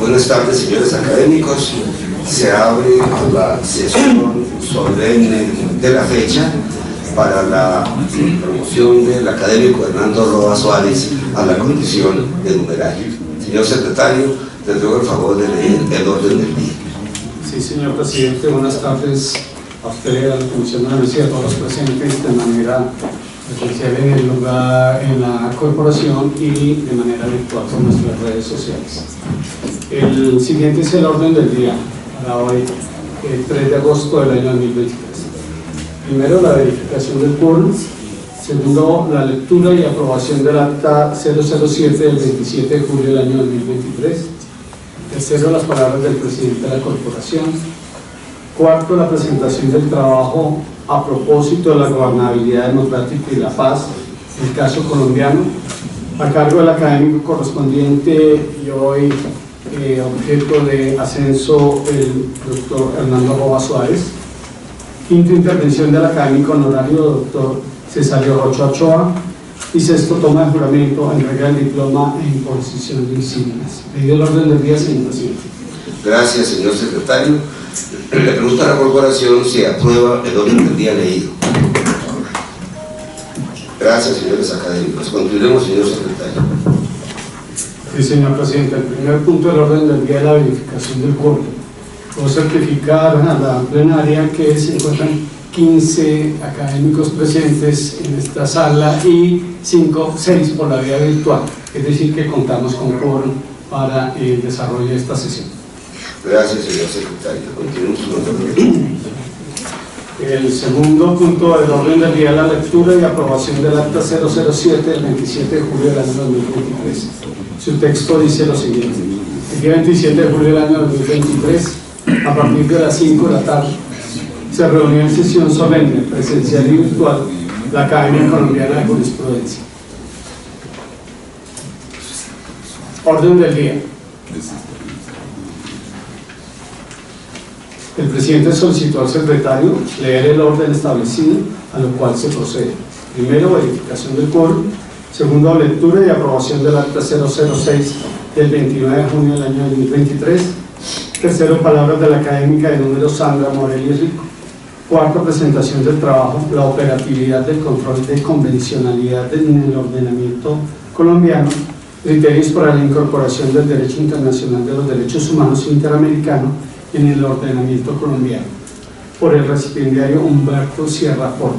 Buenas tardes, señores académicos. Se abre la sesión solemne de la fecha para la promoción del académico Hernando Roa Suárez a la condición de numerario. Señor secretario, le ruego el favor de leer el orden del día. Sí, señor presidente, buenas tardes a usted, a la Comisión de la Mesa y a todos los presentes de manera presencial en el lugar, en la corporación, y de manera virtual por nuestras redes sociales. El siguiente es el orden del día para hoy, el 3 de agosto del año 2023. Primero, la verificación del quórum. Segundo, la lectura y aprobación del acta 007 del 27 de julio del año 2023. Tercero, las palabras del presidente de la corporación. Cuarto, la presentación del trabajo a propósito de la gobernabilidad democrática y la paz, el caso colombiano, a cargo del académico correspondiente y hoy objeto de ascenso, el doctor Hernando Roa Suárez. Quinto, intervención del académico honorario, doctor Cesario Rocha Ochoa. Y sexto, toma de juramento, entrega del diploma e imposición de insignias. Pedido el orden del día, señor presidente. Gracias, señor secretario. Le pregunto a la corporación si aprueba el orden del día leído. Gracias, señores académicos. Continuemos, señor secretario. Sí, señor presidente. El primer punto del orden del día es la verificación del quórum. Puedo certificar a la plenaria que se encuentran 15 académicos presentes en esta sala y 6 por la vía virtual, es decir que contamos con quórum para el desarrollo de esta sesión. Gracias, señor secretario. Continuemos con el segundo punto del orden del día es la lectura y aprobación del acta 007 del 27 de julio del año 2023. Su texto dice lo siguiente: el día 27 de julio del año 2023, a partir de las 5 de la tarde, se reunió en sesión solemne, presencial y virtual, la Academia Colombiana de Jurisprudencia. Orden del día. El presidente solicitó al secretario leer el orden establecido, a lo cual se procede. Primero, verificación del quórum. Segundo, lectura y aprobación del acta 006 del 29 de junio del año 2023. Tercero, palabras de la académica de número Sandra Morelli Rico. Cuarto, presentación del trabajo, la operatividad del control de convencionalidad en el ordenamiento colombiano, criterios para la incorporación del derecho internacional de los derechos humanos interamericano en el ordenamiento colombiano, por el recipiendario Humberto Sierra Porto.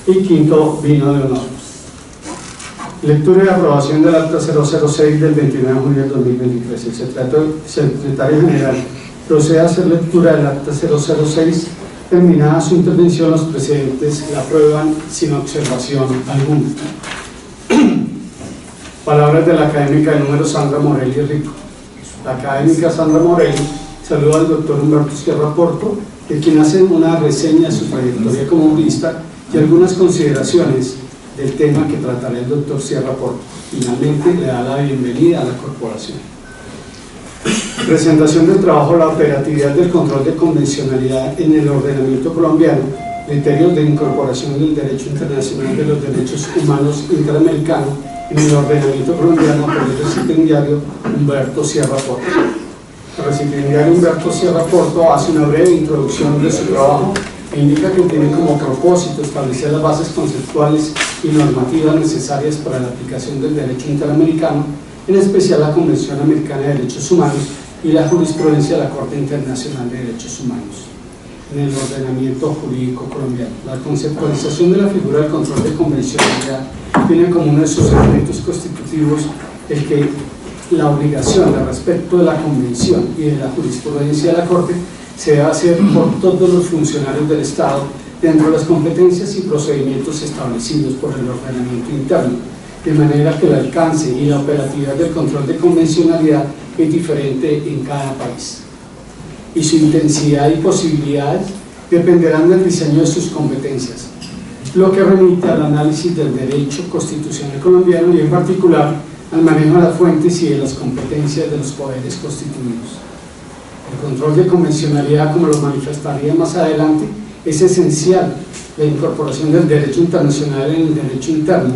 Y quinto, vino de honor. Lectura y aprobación del acta 006 del 29 de junio del 2023. El secretario general procede a hacer lectura del acta 006. Terminada su intervención, los presidentes la aprueban sin observación alguna. Palabras de la académica de número Sandra Morelli Rico. La académica Sandra Morelli saluda al doctor Humberto Sierra Porto, de quien hace una reseña de su trayectoria como jurista y algunas consideraciones del tema que tratará el doctor Sierra Porto. Finalmente le da la bienvenida a la corporación. Presentación del trabajo, la operatividad del control de convencionalidad en el ordenamiento colombiano, criterios de incorporación del derecho internacional de los derechos humanos interamericano en el ordenamiento colombiano, por el recipiendario Humberto Sierra Porto. El recipiendario Humberto Sierra Porto hace una breve introducción de su trabajo e indica que tiene como propósito establecer las bases conceptuales y normativas necesarias para la aplicación del derecho interamericano, en especial la Convención Americana de Derechos Humanos y la jurisprudencia de la Corte Internacional de Derechos Humanos en el ordenamiento jurídico colombiano. La conceptualización de la figura del control de convencionalidad tiene como uno de sus elementos constitutivos el que la obligación de respeto de la Convención y de la jurisprudencia de la Corte se debe hacer por todos los funcionarios del Estado dentro de las competencias y procedimientos establecidos por el ordenamiento interno, de manera que el alcance y la operatividad del control de convencionalidad es diferente en cada país, y su intensidad y posibilidades dependerán del diseño de sus competencias, lo que remite al análisis del derecho constitucional colombiano y en particular al manejo de las fuentes y de las competencias de los poderes constituidos. El control de convencionalidad, como lo manifestaría más adelante, es esencial la incorporación del derecho internacional en el derecho interno,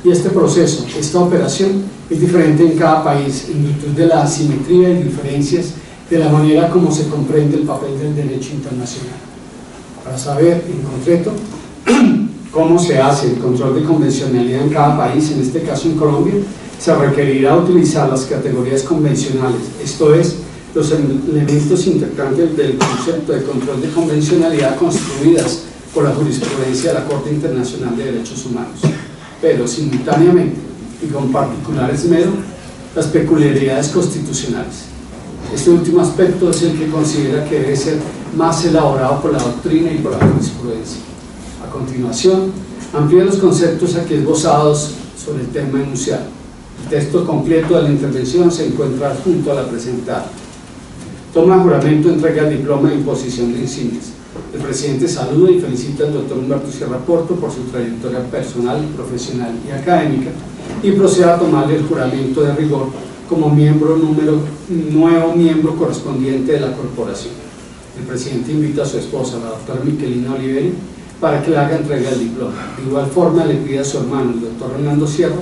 y este proceso, esta operación, es diferente en cada país en virtud de la asimetría y diferencias de la manera como se comprende el papel del derecho internacional. Para saber en concreto cómo se hace el control de convencionalidad en cada país, en este caso en Colombia, se requerirá utilizar las categorías convencionales, esto es, los elementos integrantes del concepto de control de convencionalidad construidas por la jurisprudencia de la Corte Internacional de Derechos Humanos, pero simultáneamente y con particular esmero las peculiaridades constitucionales. Este último aspecto es el que considera que debe ser más elaborado por la doctrina y por la jurisprudencia. A continuación, amplía los conceptos aquí esbozados sobre el tema enunciado. El texto completo de la intervención se encuentra junto a la presentada. Toma juramento, entrega el diploma de imposición de insignias. El presidente saluda y felicita al doctor Humberto Sierra Porto por su trayectoria personal, profesional y académica y procede a tomarle el juramento de rigor como nuevo miembro correspondiente de la corporación. El presidente invita a su esposa, la doctora Miquelina Oliveri, para que le haga entrega del diploma. De igual forma le pide a su hermano, el doctor Hernando Sierra,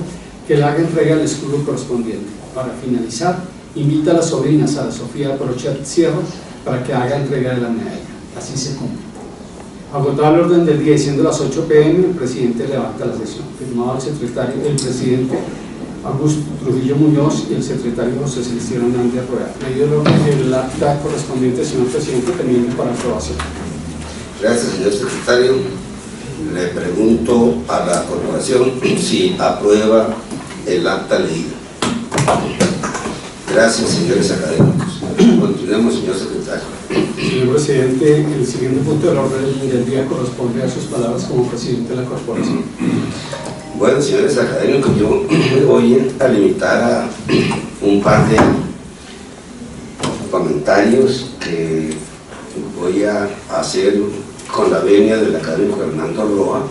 que le haga entrega del escudo correspondiente. Para finalizar, invita a las sobrinas, Sara Sofía Porochet Sierra, para que haga entrega de la medalla. Así se cumple. Agotado el orden del día y siendo las 8 p.m., el presidente levanta la sesión. Firmado el presidente Augusto Trujillo Muñoz y el secretario José Celestino Hernández Rueda. Leído el acta correspondiente, señor presidente, teniendo para aprobación. Gracias, señor secretario. Le pregunto a la corporación si aprueba el acta leída. Gracias, señores académicos. Continuemos, señor secretario. Señor presidente, el siguiente punto del orden del día corresponde a sus palabras como presidente de la corporación. Bueno, señores académicos, yo me voy a limitar a un par de comentarios que voy a hacer con la venia del académico Hernando Roa,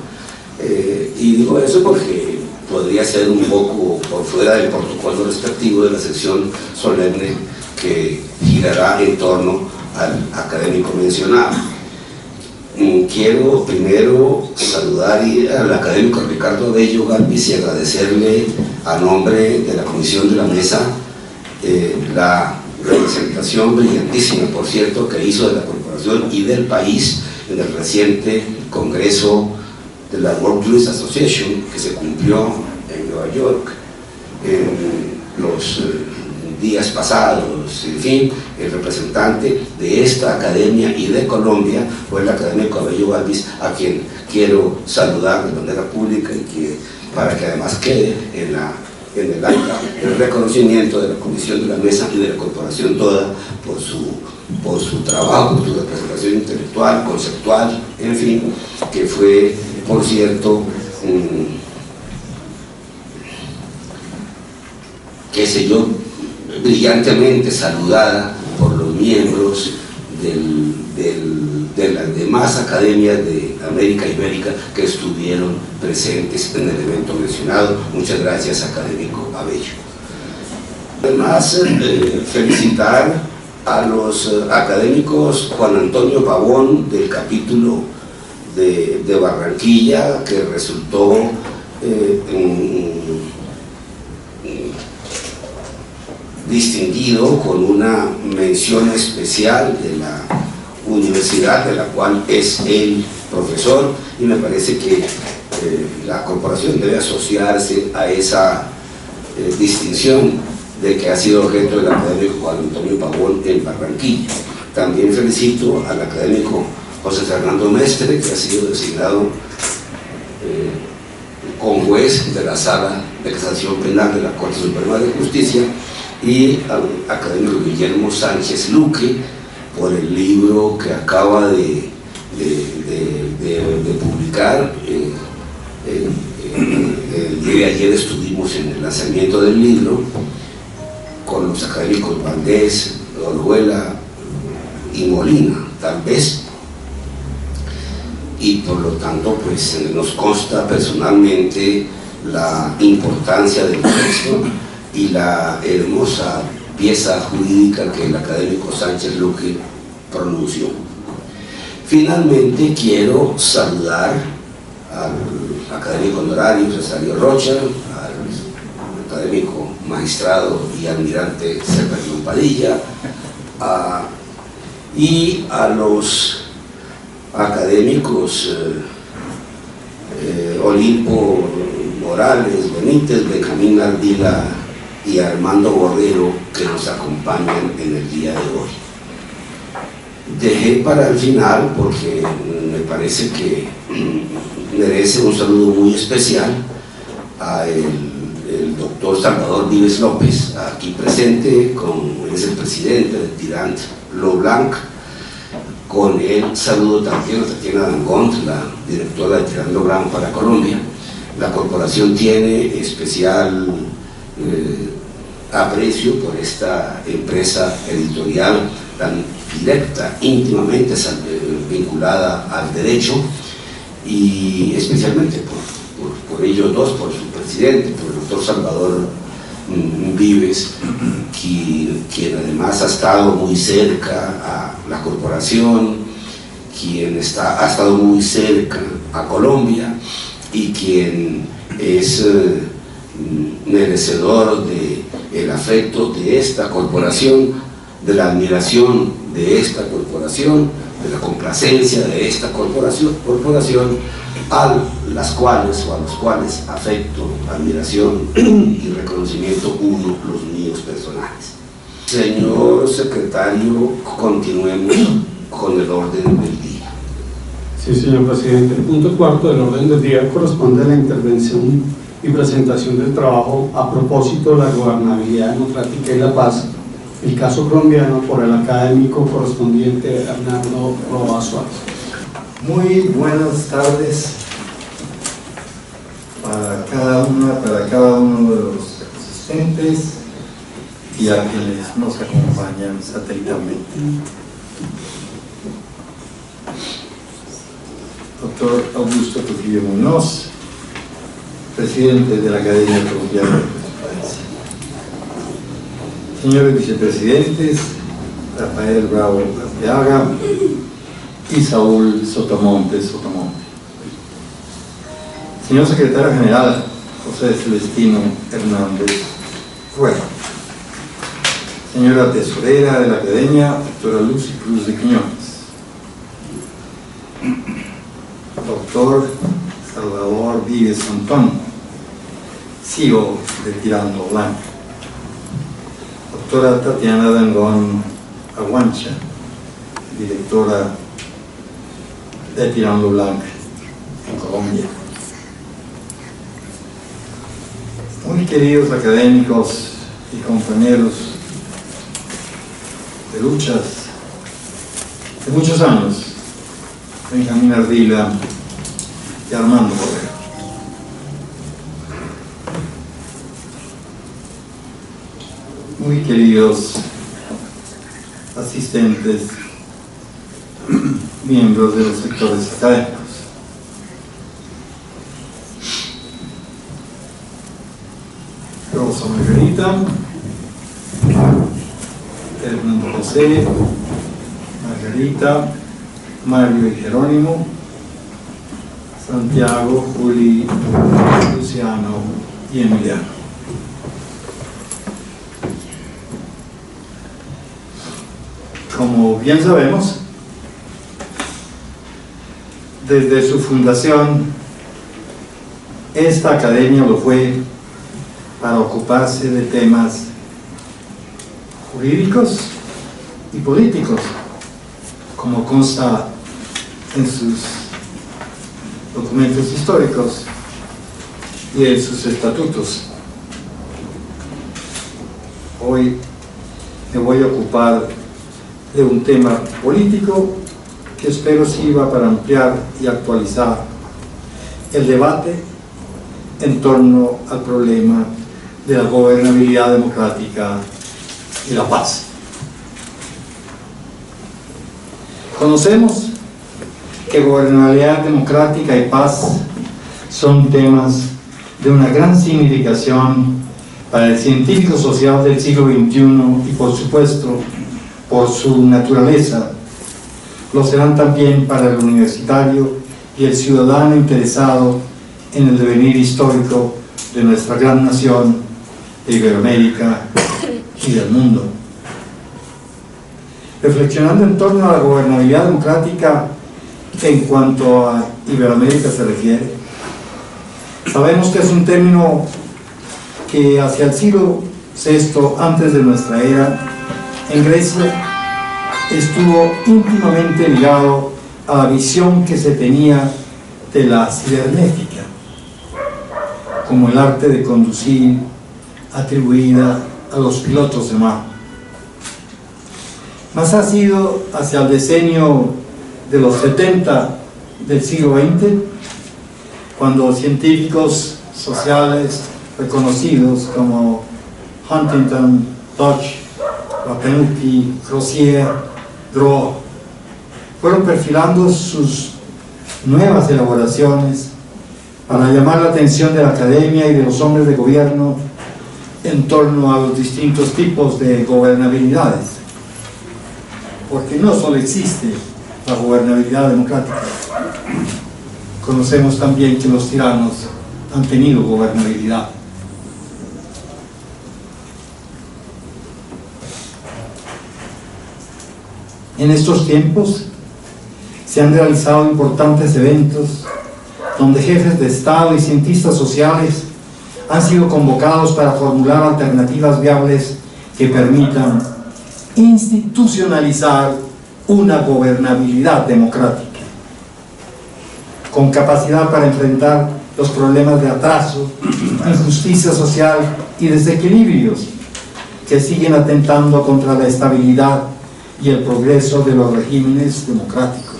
y digo eso porque podría ser un poco por fuera del protocolo respectivo de la sección solemne que girará en torno al académico mencionado. Quiero primero saludar al académico Ricardo Bello Galvis y agradecerle a nombre de la comisión de la mesa la representación brillantísima, por cierto, que hizo de la corporación y del país en el reciente congreso de la World Juris Association que se cumplió en Nueva York en los días pasados. En fin, el representante de esta academia y de Colombia fue el académico Abello Galvis, a quien quiero saludar de manera pública y para que además quede en el acta el reconocimiento de la comisión de la mesa y de la corporación toda por su trabajo, por su representación intelectual, conceptual, en fin, que fue, por cierto, qué sé yo, brillantemente saludada por los miembros de las demás academias de América Ibérica que estuvieron presentes en el evento mencionado. Muchas gracias, académico Abello. Además, felicitar a los académicos Juan Antonio Pavón del capítulo de Barranquilla, que resultó distinguido con una mención especial de la universidad de la cual es el profesor, y me parece que la corporación debe asociarse a esa distinción de que ha sido objeto del académico Juan Antonio Pavón en Barranquilla. También felicito al académico José Fernando Mestre, que ha sido designado con juez de la Sala de Casación Penal de la Corte Suprema de Justicia, y al académico Guillermo Sánchez Luque por el libro que acaba de publicar. El día de ayer estuvimos en el lanzamiento del libro con los académicos Valdés, Oruela y Molina, tal vez, y por lo tanto pues nos consta personalmente la importancia del texto y la hermosa pieza jurídica que el académico Sánchez Luque pronunció. Finalmente quiero saludar al académico honorario Cesario Rocha, al académico magistrado y almirante Severino Padilla, y a los académicos Olimpo Morales Benítez, Benjamín Ardila y Armando Borrero, que nos acompañan en el día de hoy. Dejé para el final, porque me parece que merece un saludo muy especial a el doctor Salvador Vives López, aquí presente, él es el presidente de Tirant Lo Blanc. Con él saludo también a Tatiana Dangond, la directora de Tirant Lo Blanc para Colombia. La corporación tiene especial aprecio por esta empresa editorial tan directa, íntimamente vinculada al derecho, y especialmente por ellos dos, por su presidente, por el doctor Salvador Vives, quien además ha estado muy cerca a la corporación, quien ha estado muy cerca a Colombia, y quien es merecedor del afecto de esta corporación, de la admiración de esta corporación, de la complacencia de esta corporación a los cuales afecto, admiración y reconocimiento uno, los míos personales. Señor secretario, continuemos con el orden del día. Sí, señor presidente. El punto cuarto del orden del día corresponde a la intervención y presentación del trabajo a propósito de la gobernabilidad democrática y la paz, el caso colombiano, por el académico correspondiente Hernando Roa Suárez. Muy buenas tardes para cada uno de los asistentes y a quienes nos acompañan satelitalmente. Doctor Augusto Trujillo Muñoz, presidente de la Academia Colombiana de Jurisprudencia. Señores vicepresidentes, Rafael Bravo Arteaga y Saúl Sotomonte. Señor secretario general, José Celestino Hernández Rueda. Señora tesorera de la Academia, doctora Lucy Cruz de Quiñones. Doctor Salvador Vives Antón, CEO de Tirant Lo Blanc. Doctora Tatiana Dangond Aguancha, directora de Tirant Lo Blanc en Colombia. Muy queridos académicos y compañeros de luchas de muchos años, Benjamín Ardila y Armando Borrero. Muy queridos asistentes, miembros de los sectores académicos. Rosa Margarita, Hernando José, Margarita, Mario y Jerónimo, Santiago, Juli, Luciano y Emiliano. Como bien sabemos, desde su fundación, esta academia lo fue para ocuparse de temas jurídicos y políticos, como consta en sus documentos históricos y en sus estatutos. Hoy me voy a ocupar de un tema político que espero sirva para ampliar y actualizar el debate en torno al problema de la gobernabilidad democrática y la paz. Conocemos que gobernabilidad democrática y paz son temas de una gran significación para el científico social del siglo XXI y, por supuesto, por su naturaleza, lo serán también para el universitario y el ciudadano interesado en el devenir histórico de nuestra gran nación de Iberoamérica y del mundo. Reflexionando en torno a la gobernabilidad democrática en cuanto a Iberoamérica se refiere, sabemos que es un término que hacia el siglo VI antes de nuestra era, en Grecia, estuvo íntimamente ligado a la visión que se tenía de la cibernética, como el arte de conducir atribuida a los pilotos de mar. Más ha sido hacia el decenio de los 70 del siglo XX, cuando científicos sociales reconocidos como Huntington, Dodge, Rapenuti, Crozier, Gros fueron perfilando sus nuevas elaboraciones para llamar la atención de la academia y de los hombres de gobierno en torno a los distintos tipos de gobernabilidades, porque no solo existe la gobernabilidad democrática, conocemos también que los tiranos han tenido gobernabilidad. En estos tiempos se han realizado importantes eventos donde jefes de Estado y cientistas sociales han sido convocados para formular alternativas viables que permitan institucionalizar una gobernabilidad democrática, con capacidad para enfrentar los problemas de atraso, injusticia social y desequilibrios que siguen atentando contra la estabilidad y el progreso de los regímenes democráticos.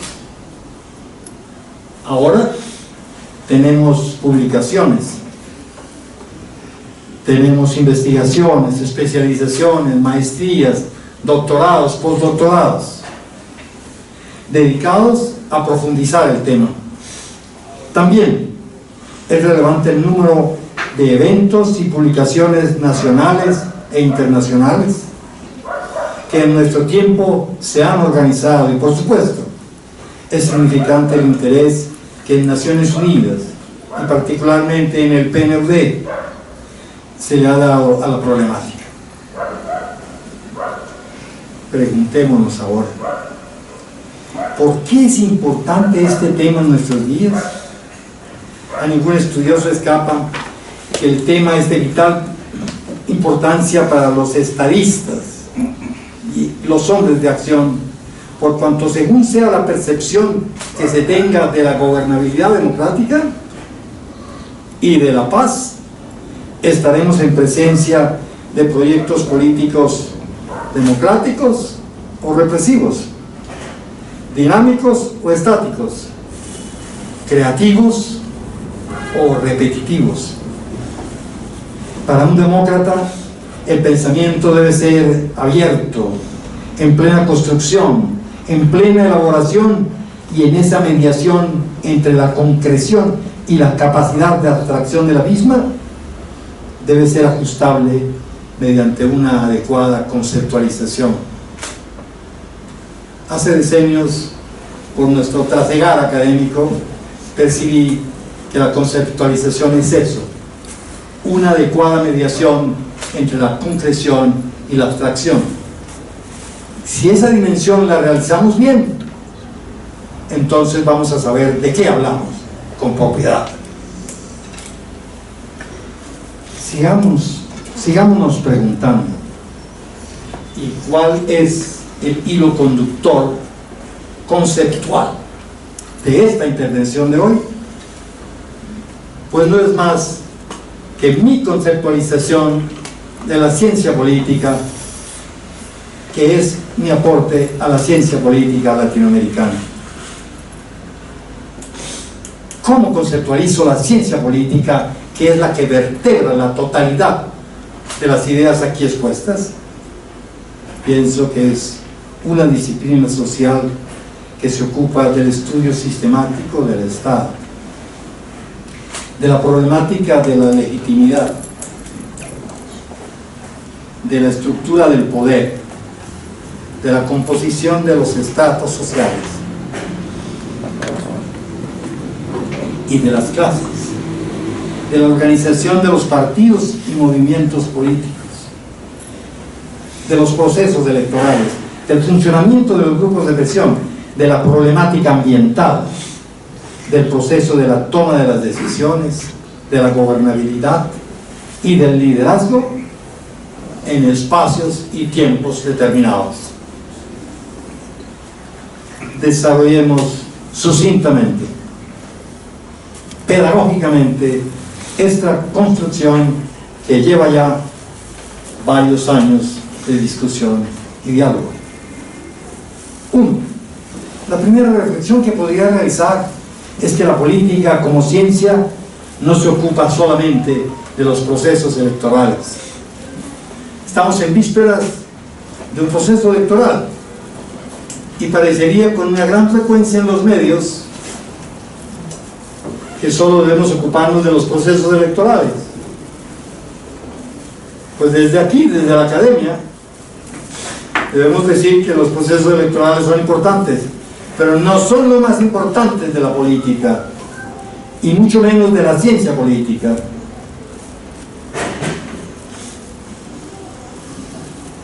Ahora tenemos publicaciones, tenemos investigaciones, especializaciones, maestrías, doctorados, postdoctorados, dedicados a profundizar el tema. También es relevante el número de eventos y publicaciones nacionales e internacionales que en nuestro tiempo se han organizado, y por supuesto es significante el interés que en Naciones Unidas y particularmente en el PNUD se le ha dado a la problemática. Preguntémonos ahora, ¿por qué es importante este tema en nuestros días? A ningún estudioso escapa que el tema es de vital importancia para los estadistas y los hombres de acción, por cuanto según sea la percepción que se tenga de la gobernabilidad democrática y de la paz, estaremos en presencia de proyectos políticos democráticos o represivos, dinámicos o estáticos, creativos o repetitivos. Para un demócrata, el pensamiento debe ser abierto, en plena construcción, en plena elaboración y en esa mediación entre la concreción y la capacidad de abstracción de la misma, debe ser ajustable mediante una adecuada conceptualización. Hace decenios, por nuestro trasegar académico, percibí que la conceptualización es eso, una adecuada mediación entre la concreción y la abstracción. Si esa dimensión la realizamos bien, entonces vamos a saber de qué hablamos con propiedad. Sigámonos preguntando, ¿y cuál es el hilo conductor conceptual de esta intervención de hoy? Pues no es más que mi conceptualización de la ciencia política, que es mi aporte a la ciencia política latinoamericana. ¿Cómo conceptualizo la ciencia política, que es la que vertebra la totalidad de las ideas aquí expuestas? Pienso que es una disciplina social que se ocupa del estudio sistemático del Estado, de la problemática de la legitimidad, de la estructura del poder, de la composición de los estratos sociales y de las clases, de la organización de los partidos y movimientos políticos, de los procesos electorales, del funcionamiento de los grupos de presión, de la problemática ambiental, del proceso de la toma de las decisiones, de la gobernabilidad y del liderazgo en espacios y tiempos determinados. Desarrollemos sucintamente, pedagógicamente, esta construcción que lleva ya varios años de discusión y diálogo. 1. La primera reflexión que podría realizar es que la política como ciencia no se ocupa solamente de los procesos electorales. Estamos en vísperas de un proceso electoral y parecería con una gran frecuencia en los medios que solo debemos ocuparnos de los procesos electorales. Pues desde aquí, desde la academia, debemos decir que los procesos electorales son importantes, pero no son los más importantes de la política, y mucho menos de la ciencia política.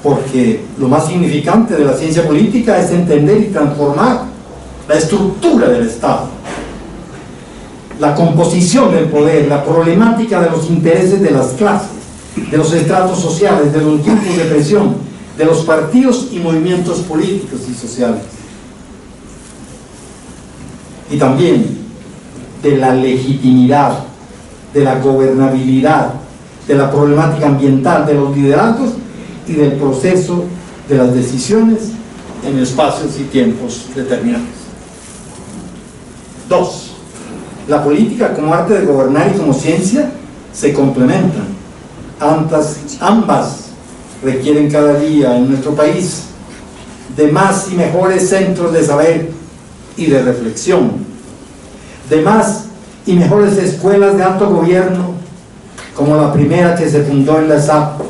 Porque lo más significante de la ciencia política es entender y transformar la estructura del Estado, la composición del poder, la problemática de los intereses de las clases, de los estratos sociales, de los grupos de presión, de los partidos y movimientos políticos y sociales. Y también de la legitimidad, de la gobernabilidad, de la problemática ambiental, de los liderazgos y del proceso de las decisiones en espacios y tiempos determinados. 2. La política como arte de gobernar y como ciencia se complementan. Ambas requieren cada día en nuestro país de más y mejores centros de saber y de reflexión, de más y mejores escuelas de alto gobierno, como la primera que se fundó en la SAP,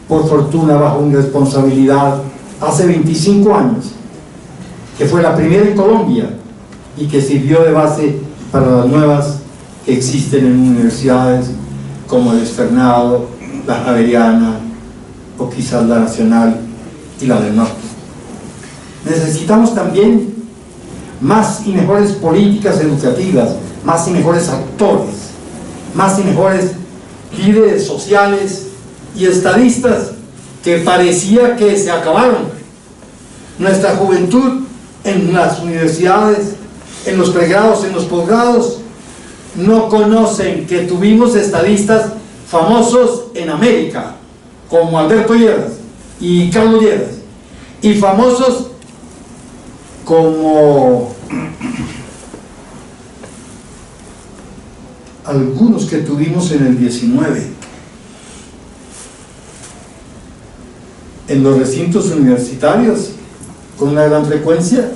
por fortuna bajo mi responsabilidad, hace 25 años, que fue la primera en Colombia y que sirvió de base para las nuevas que existen en universidades como el Externado, la Javeriana o quizás la Nacional y la del Norte. Necesitamos también más y mejores políticas educativas, más y mejores actores, más y mejores líderes sociales y estadistas que parecía que se acabaron. Nuestra juventud en las universidades, en los pregrados, en los posgrados, no conocen que tuvimos estadistas famosos en América, como Alberto Lleras y Carlos Lleras, y famosos como algunos que tuvimos en el 19. En los recintos universitarios, con una gran frecuencia,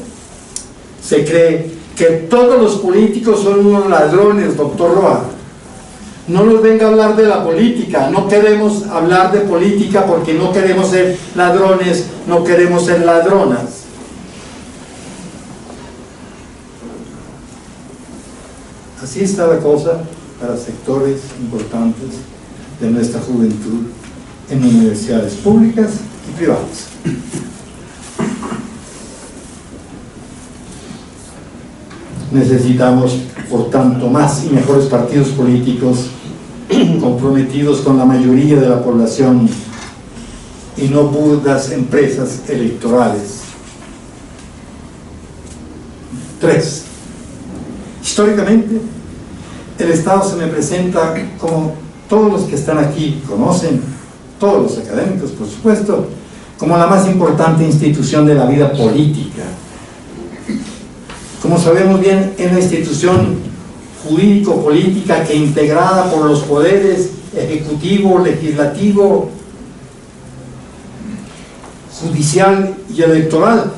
se cree que todos los políticos son unos ladrones, doctor Roa. No nos venga a hablar de la política, no queremos hablar de política porque no queremos ser ladrones, no queremos ser ladronas. Así está la cosa para sectores importantes de nuestra juventud en universidades públicas y privadas. Necesitamos, por tanto, más y mejores partidos políticos comprometidos con la mayoría de la población y no burdas empresas electorales. 3. Históricamente, el Estado se me presenta, como todos los que están aquí conocen, todos los académicos, por supuesto, como la más importante institución de la vida política. Como sabemos bien, es una institución jurídico-política que, integrada por los poderes ejecutivo, legislativo, judicial y electoral,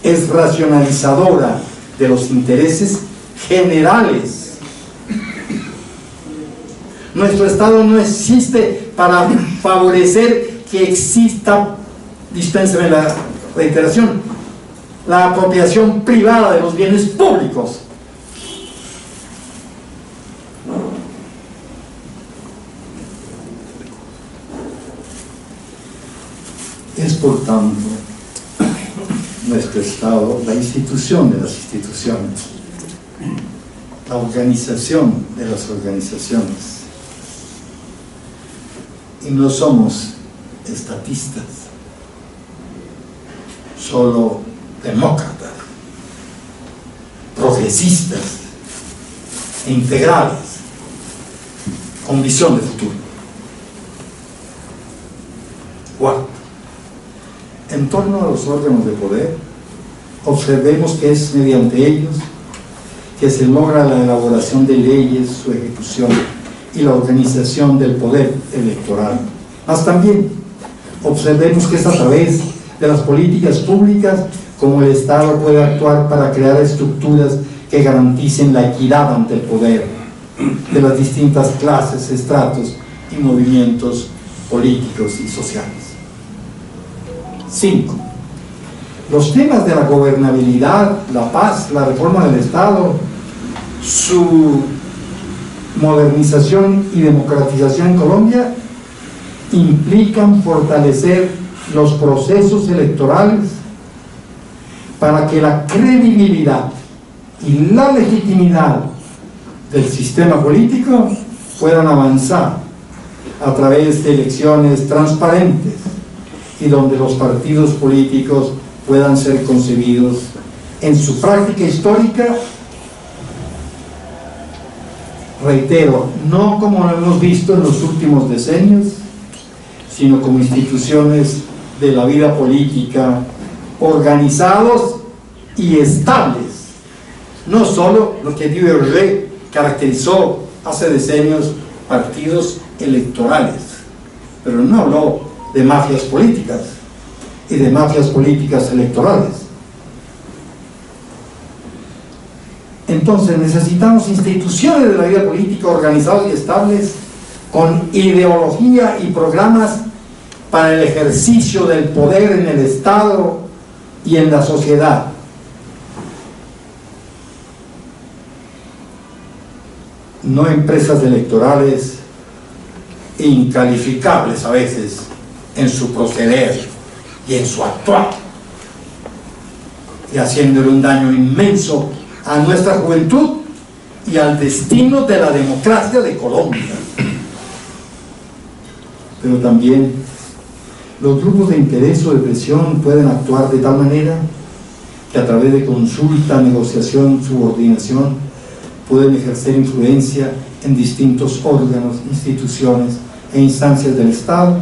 es racionalizadora de los intereses generales. Nuestro Estado no existe para favorecer que exista, dispénseme la reiteración, la apropiación privada de los bienes públicos. Es por tanto nuestro Estado la institución de las instituciones, la organización de las organizaciones. Y no somos estatistas, solo demócratas, progresistas e integrales, con visión de futuro. Cuarto, en torno a los órganos de poder, observemos que es mediante ellos que se logra la elaboración de leyes, su ejecución y la organización del poder electoral. Mas también observemos que es a través de las políticas públicas como el Estado puede actuar para crear estructuras que garanticen la equidad ante el poder de las distintas clases, estratos y movimientos políticos y sociales. 5. Los temas de la gobernabilidad, la paz, la reforma del Estado, su modernización y democratización en Colombia implican fortalecer los procesos electorales para que la credibilidad y la legitimidad del sistema político puedan avanzar a través de elecciones transparentes y donde los partidos políticos puedan ser concebidos en su práctica histórica, reitero, no como lo hemos visto en los últimos decenios, sino como instituciones de la vida política organizados y estables, no solo lo que Duverger caracterizó hace decenios partidos electorales, pero no habló de mafias políticas y de mafias políticas electorales. Entonces necesitamos instituciones de la vida política organizadas y estables con ideología y programas para el ejercicio del poder en el Estado y en la sociedad. No empresas electorales incalificables a veces en su proceder y en su actuar, y haciéndole un daño inmenso a nuestra juventud y al destino de la democracia de Colombia. Pero también los grupos de interés o de presión pueden actuar de tal manera que a través de consulta, negociación, subordinación pueden ejercer influencia en distintos órganos, instituciones e instancias del Estado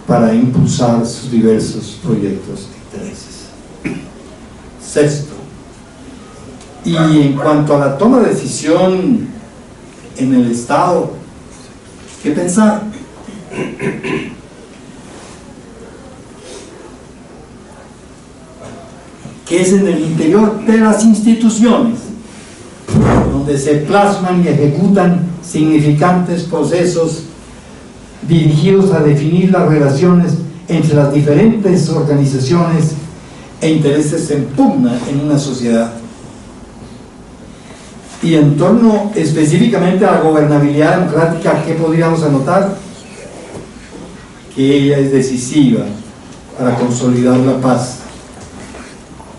para impulsar sus diversos proyectos e intereses. Sexto, y en cuanto a la toma de decisión en el Estado, ¿qué pensar? Que es en el interior de las instituciones donde se plasman y ejecutan significantes procesos dirigidos a definir las relaciones entre las diferentes organizaciones e intereses en pugna en una sociedad. Y en torno específicamente a la gobernabilidad democrática, ¿qué podríamos anotar? Que ella es decisiva para consolidar la paz,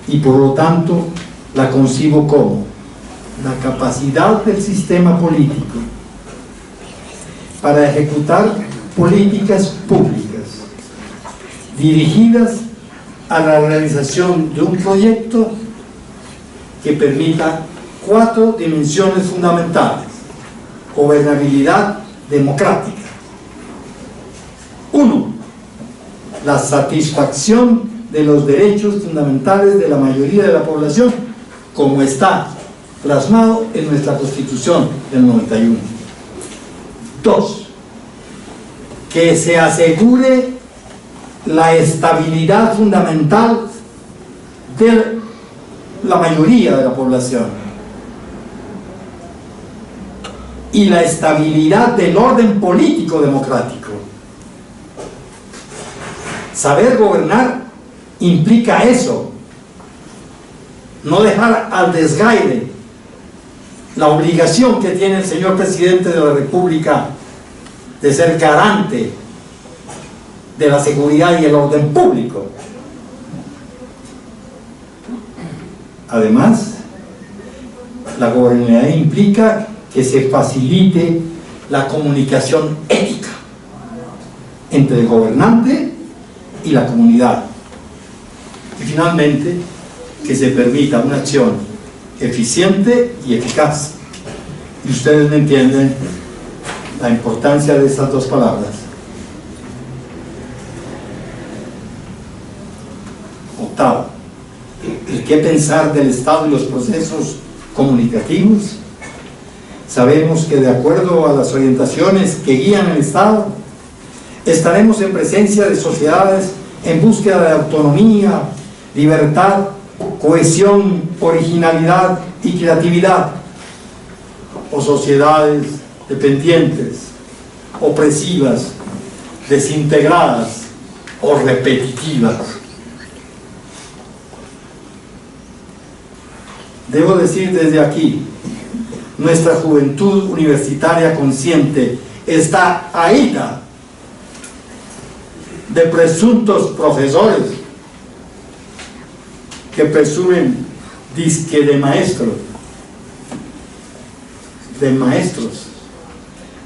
y por lo tanto la concibo como la capacidad del sistema político para ejecutar políticas públicas dirigidas a la realización de un proyecto que permita 4 dimensiones fundamentales: gobernabilidad democrática. 1. La satisfacción de los derechos fundamentales de la mayoría de la población, como está plasmado en nuestra Constitución del 91. 2. Que se asegure la estabilidad fundamental de la mayoría de la población y la estabilidad del orden político democrático. Saber gobernar implica eso, no dejar al desgaire la obligación que tiene el señor presidente de la República de ser garante de la seguridad y el orden público. Además, la gobernabilidad implica que se facilite la comunicación ética entre el gobernante y la comunidad. Y finalmente, que se permita una acción eficiente y eficaz. Y ustedes me entienden la importancia de estas dos palabras. Octavo, el qué pensar del Estado y los procesos comunicativos. Sabemos que de acuerdo a las orientaciones que guían el Estado, estaremos en presencia de sociedades en búsqueda de autonomía, libertad, cohesión, originalidad y creatividad, o sociedades dependientes, opresivas, desintegradas o repetitivas. Debo decir desde aquí, nuestra juventud universitaria consciente está ahita de presuntos profesores que presumen disque de maestros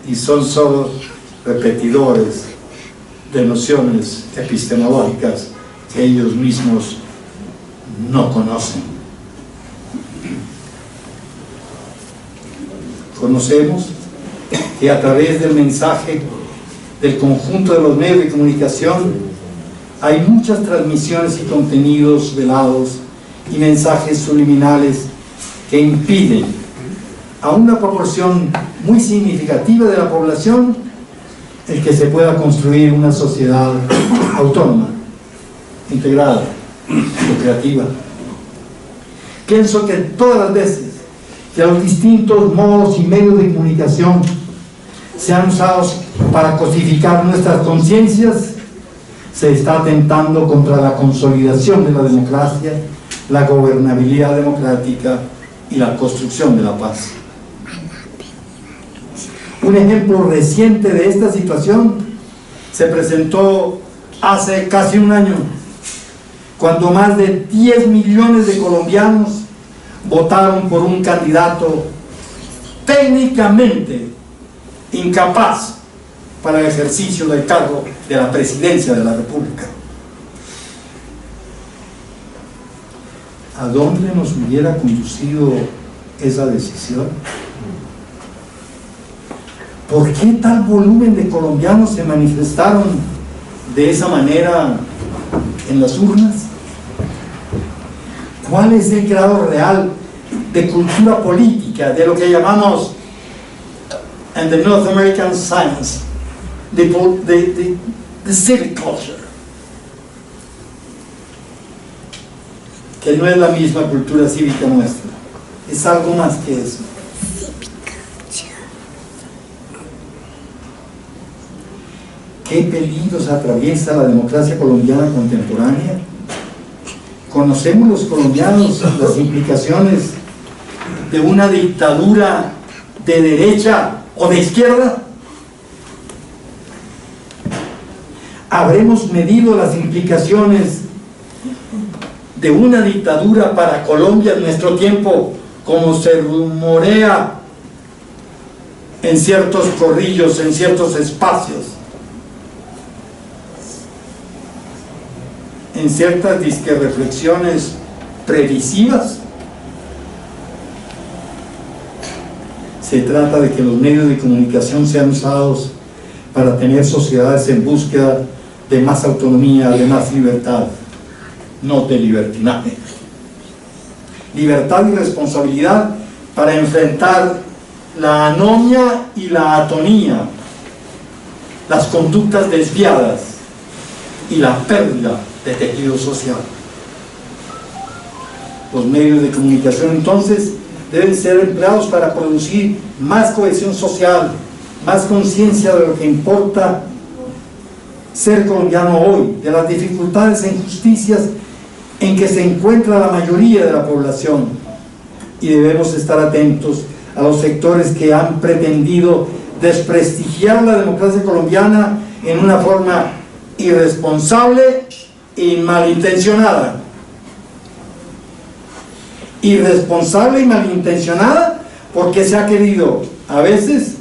y son solo repetidores de nociones epistemológicas que ellos mismos no conocen. Conocemos que a través del mensaje del conjunto de los medios de comunicación hay muchas transmisiones y contenidos velados y mensajes subliminales que impiden a una proporción muy significativa de la población el que se pueda construir una sociedad autónoma, integrada y creativa. Pienso que todas las veces que los distintos modos y medios de comunicación sean usados para cosificar nuestras conciencias, se está atentando contra la consolidación de la democracia, la gobernabilidad democrática y la construcción de la paz. Un ejemplo reciente de esta situación se presentó hace casi un año, cuando más de 10 millones de colombianos votaron por un candidato técnicamente incapaz para el ejercicio del cargo de la presidencia de la República. ¿A dónde nos hubiera conducido esa decisión? ¿Por qué tal volumen de colombianos se manifestaron de esa manera en las urnas? ¿Cuál es el grado real de cultura política, de lo que llamamos en the North American science, the civic culture? Que no es la misma cultura cívica nuestra, es algo más que eso. ¿Qué peligros atraviesa la democracia colombiana contemporánea? ¿Conocemos los colombianos las implicaciones de una dictadura de derecha o de izquierda? ¿Habremos medido las implicaciones de una dictadura para Colombia en nuestro tiempo, como se rumorea en ciertos corrillos, en ciertos espacios, en ciertas disque reflexiones previsivas? Se trata de que los medios de comunicación sean usados para tener sociedades en búsqueda de más autonomía, de más libertad, no de libertinaje. Libertad y responsabilidad para enfrentar la anomia y la atonía, las conductas desviadas y la pérdida de tejido social. Los medios de comunicación entonces deben ser empleados para producir más cohesión social, más conciencia de lo que importa ser colombiano hoy, de las dificultades e injusticias en que se encuentra la mayoría de la población, y debemos estar atentos a los sectores que han pretendido desprestigiar la democracia colombiana en una forma irresponsable y malintencionada. Irresponsable y malintencionada porque se ha querido a veces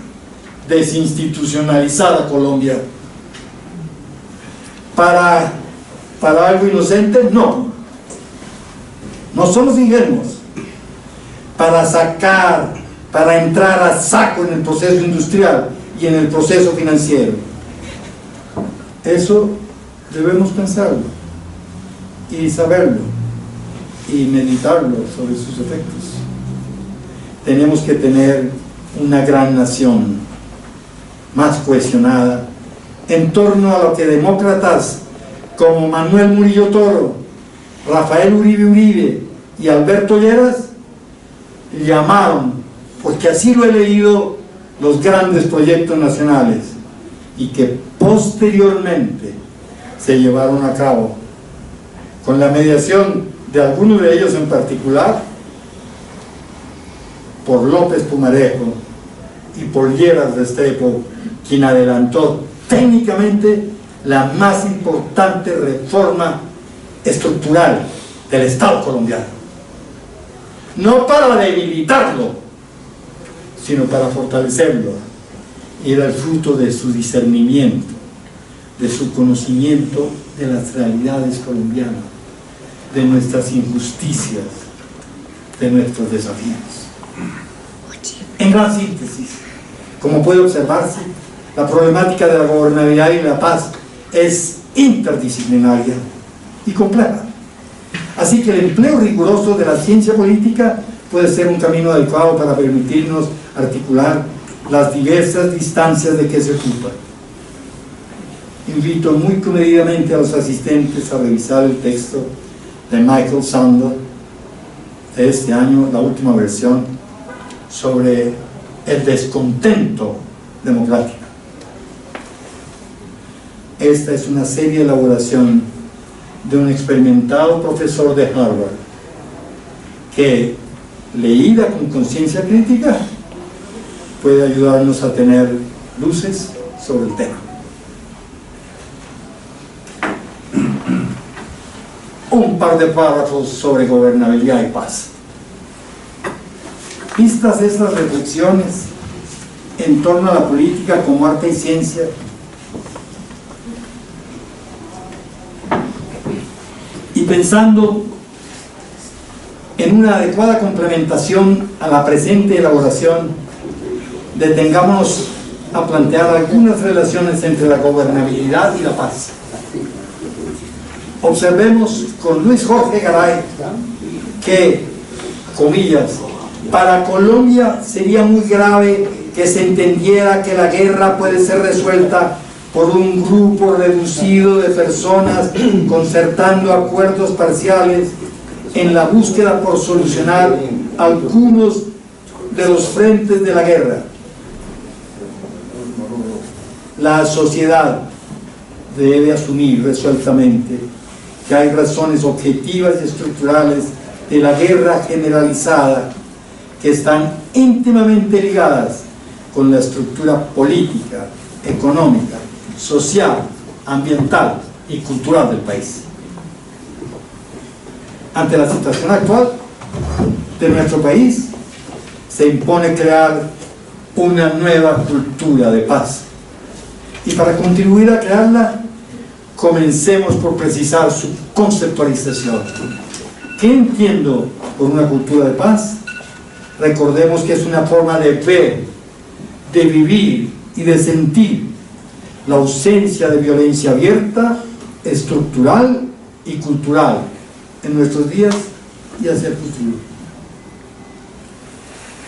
desinstitucionalizar a Colombia. Para algo inocente, no somos ingenuos. Para entrar a saco en el proceso industrial y en el proceso financiero. Eso debemos pensarlo y saberlo y meditarlo sobre sus efectos. Tenemos que tener una gran nación más cohesionada en torno a lo que demócratas como Manuel Murillo Toro, Rafael Uribe Uribe y Alberto Lleras llamaron, porque así lo he leído, los grandes proyectos nacionales, y que posteriormente se llevaron a cabo con la mediación de algunos de ellos en particular, por López Pumarejo y por Lleras Restrepo, quien adelantó técnicamente la más importante reforma estructural del Estado colombiano, no para debilitarlo, sino para fortalecerlo. Y era el fruto de su discernimiento, de su conocimiento de las realidades colombianas, de nuestras injusticias, de nuestros desafíos. En gran síntesis, como puede observarse, la problemática de la gobernabilidad y la paz es interdisciplinaria y compleja. Así que el empleo riguroso de la ciencia política puede ser un camino adecuado para permitirnos articular las diversas distancias de que se ocupa. Invito muy comedidamente a los asistentes a revisar el texto de Michael Sandel de este año, la última versión, sobre el descontento democrático. Esta es una seria elaboración de un experimentado profesor de Harvard que, leída con conciencia crítica, puede ayudarnos a tener luces sobre el tema. Un par de párrafos sobre gobernabilidad y paz. Vistas estas reflexiones en torno a la política como arte y ciencia, y pensando en una adecuada complementación a la presente elaboración, detengámonos a plantear algunas relaciones entre la gobernabilidad y la paz. Observemos con Luis Jorge Garay que, comillas, para Colombia sería muy grave que se entendiera que la guerra puede ser resuelta por un grupo reducido de personas concertando acuerdos parciales en la búsqueda por solucionar algunos de los frentes de la guerra. La sociedad debe asumir resueltamente que hay razones objetivas y estructurales de la guerra generalizada que están íntimamente ligadas con la estructura política, económica, social, ambiental y cultural del país. Ante la situación actual de nuestro país, se impone crear una nueva cultura de paz. Y para contribuir a crearla, comencemos por precisar su conceptualización. ¿Qué entiendo por una cultura de paz? Recordemos que es una forma de ver, de vivir y de sentir la ausencia de violencia abierta, estructural y cultural en nuestros días y hacia el futuro.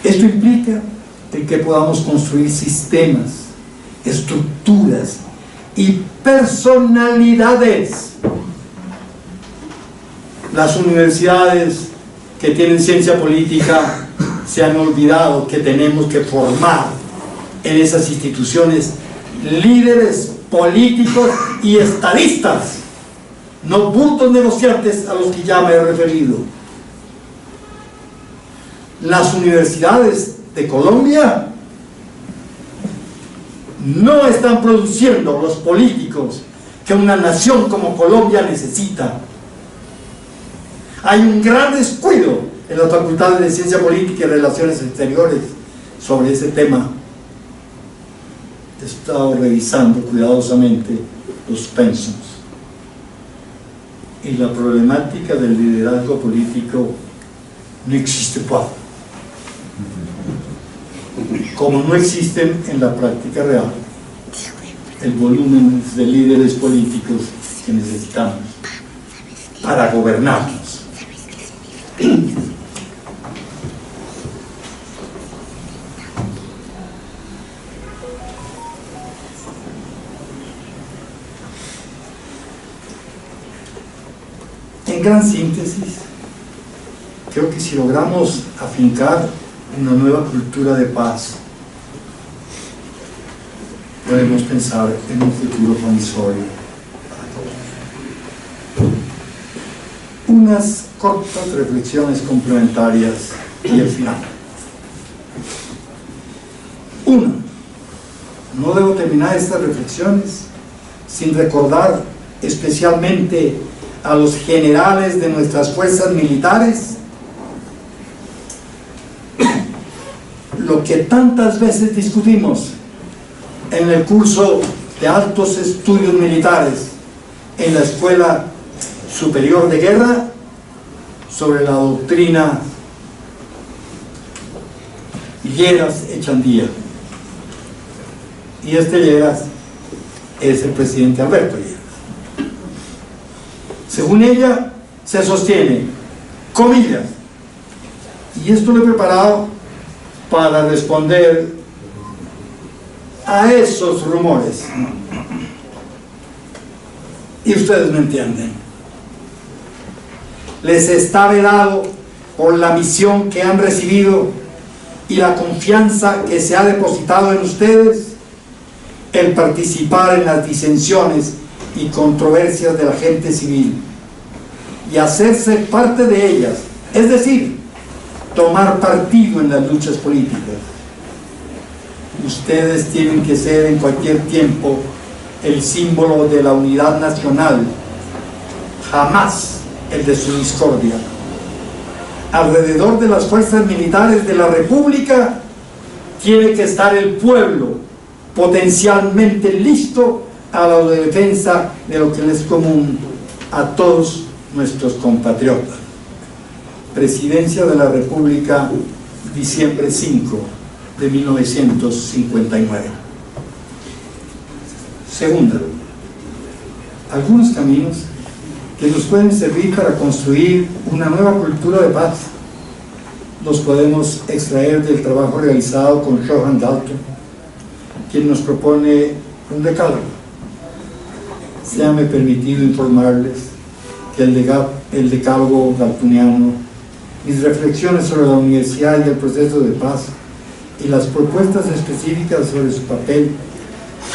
Esto implica que podamos construir sistemas, estructuras y personalidades. Las universidades que tienen ciencia política se han olvidado que tenemos que formar en esas instituciones líderes políticos y estadistas, no burdos negociantes a los que ya me he referido. Las universidades de Colombia no están produciendo los políticos que una nación como Colombia necesita. Hay un gran descuido en las facultades de Ciencia Política y Relaciones Exteriores sobre ese tema. He estado revisando cuidadosamente los pensums y la problemática del liderazgo político no existe pas, como no existen en la práctica real el volumen de líderes políticos que necesitamos para gobernarnos. En gran síntesis, creo que si logramos afincar una nueva cultura de paz, podemos pensar en un futuro promisorio para todos. Unas cortas reflexiones complementarias y al final. Una, no debo terminar estas reflexiones sin recordar especialmente a los generales de nuestras fuerzas militares lo que tantas veces discutimos en el curso de altos estudios militares en la Escuela Superior de Guerra sobre la doctrina Lleras-Echandía. Y este Lleras es el presidente Alberto Lleras. Según ella, se sostiene, comillas, y esto lo he preparado para responder a esos rumores, y ustedes me entienden. Les está vedado por la misión que han recibido y la confianza que se ha depositado en ustedes el participar en las disensiones y controversias de la gente civil y hacerse parte de ellas, es decir, tomar partido en las luchas políticas. Ustedes tienen que ser en cualquier tiempo el símbolo de la unidad nacional, jamás el de su discordia. Alrededor de las fuerzas militares de la República tiene que estar el pueblo, potencialmente listo a la defensa de lo que les es común a todos nuestros compatriotas. Presidencia de la República, diciembre 5 de 1959. Segunda, algunos caminos que nos pueden servir para construir una nueva cultura de paz los podemos extraer del trabajo realizado con Johan Galtung, quien nos propone un decálogo. Séame permitido informarles que el decálogo galtuniano, mis reflexiones sobre la universidad y el proceso de paz y las propuestas específicas sobre su papel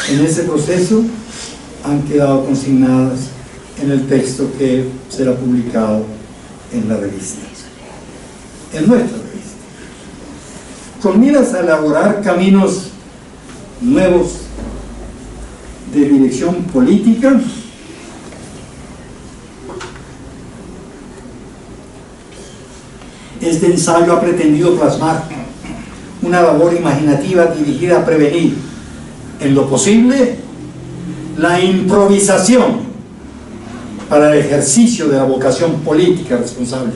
en ese proceso han quedado consignadas en el texto que será publicado en la revista, en nuestra revista. Con miras a elaborar caminos nuevos de dirección política, este ensayo ha pretendido plasmar una labor imaginativa dirigida a prevenir, en lo posible, la improvisación para el ejercicio de la vocación política responsable.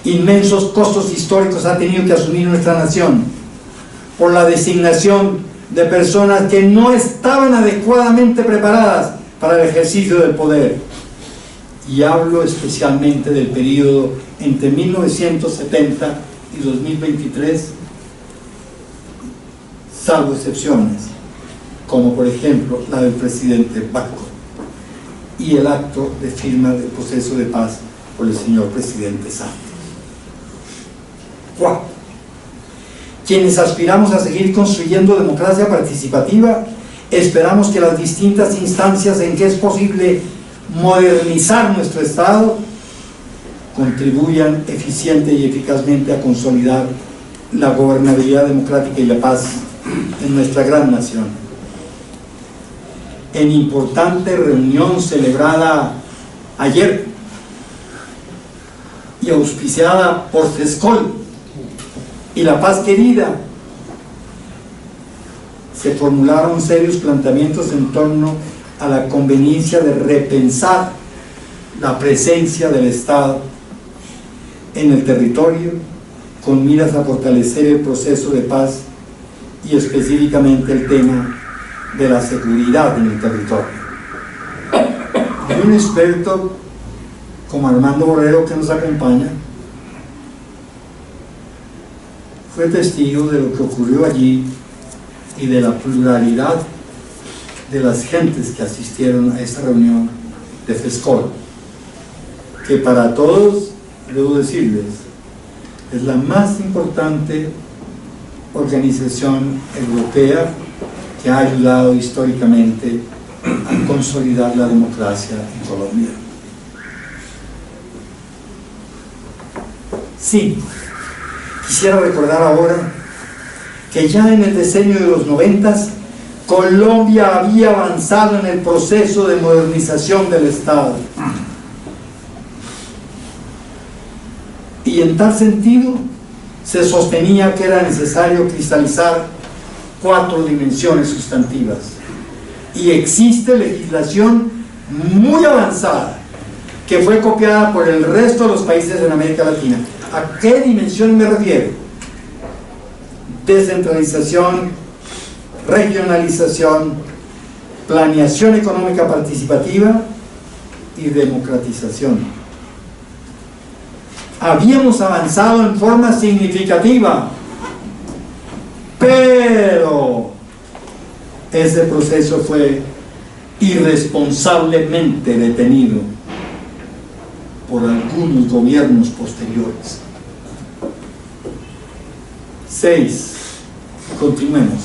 Inmensos costos históricos ha tenido que asumir nuestra nación por la designación de personas que no estaban adecuadamente preparadas para el ejercicio del poder. Y hablo especialmente del periodo entre 1970 y 2023, salvo excepciones, como por ejemplo la del presidente Bacco y el acto de firma del proceso de paz por el señor presidente Santos. 4. Quienes aspiramos a seguir construyendo democracia participativa, esperamos que las distintas instancias en que es posible modernizar nuestro Estado contribuyan eficiente y eficazmente a consolidar la gobernabilidad democrática y la paz en nuestra gran nación. en importante reunión celebrada ayer y auspiciada por FESCOL y La Paz Querida, se formularon serios planteamientos en torno a la conveniencia de repensar la presencia del Estado en el territorio con miras a fortalecer el proceso de paz y específicamente el tema de la seguridad en el territorio. Hay un experto como Armando Borrero que nos acompaña, fue testigo de lo que ocurrió allí y de la pluralidad de las gentes que asistieron a esta reunión de FESCOL, que para todos, debo decirles, es la más importante organización europea que ha ayudado históricamente a consolidar la democracia en Colombia. Sí, quisiera recordar ahora que ya en el decenio de los 90 Colombia había avanzado en el proceso de modernización del Estado. Y en tal sentido se sostenía que era necesario cristalizar 4 dimensiones sustantivas. Y existe legislación muy avanzada que fue copiada por el resto de los países de América Latina. ¿A qué dimensión me refiero? Descentralización, regionalización, planeación económica participativa y democratización. Habíamos avanzado en forma significativa, pero ese proceso fue irresponsablemente detenido por algunos gobiernos posteriores. 6. Continuemos.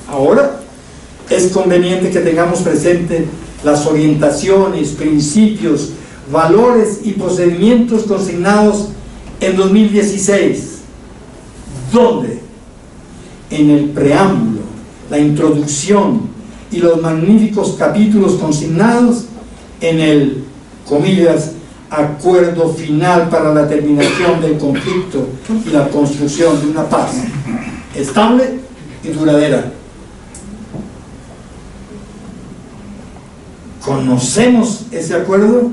Ahora es conveniente que tengamos presente las orientaciones, principios, valores y procedimientos consignados en 2016, donde en el preámbulo, la introducción y los magníficos capítulos consignados en el, comillas, acuerdo final para la terminación del conflicto y la construcción de una paz estable y duradera. ¿Conocemos ese acuerdo?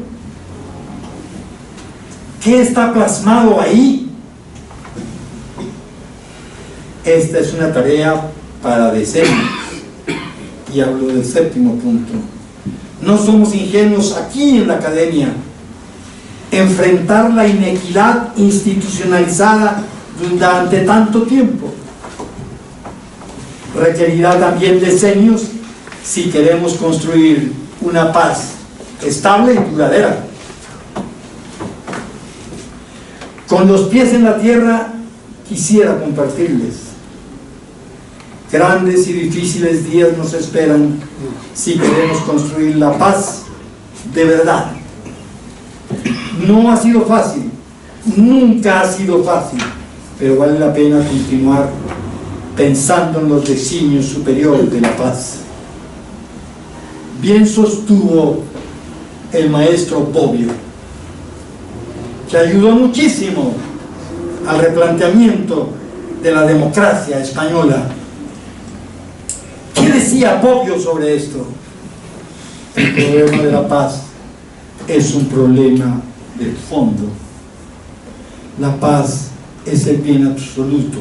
¿Qué está plasmado ahí? Esta es una tarea para decenios, y hablo del 7º punto. No somos ingenuos aquí en la academia. Enfrentar la inequidad institucionalizada durante tanto tiempo requerirá también decenios si queremos construir una paz estable y duradera. Con los pies en la tierra, quisiera compartirles: grandes y difíciles días nos esperan si queremos construir la paz de verdad. No ha sido fácil, nunca ha sido fácil, pero vale la pena continuar pensando en los designios superiores de la paz. Bien sostuvo el maestro Bobbio, que ayudó muchísimo al replanteamiento de la democracia española. ¿Qué decía Bobbio sobre esto? El problema de la paz es un problema de fondo. La paz es el bien absoluto,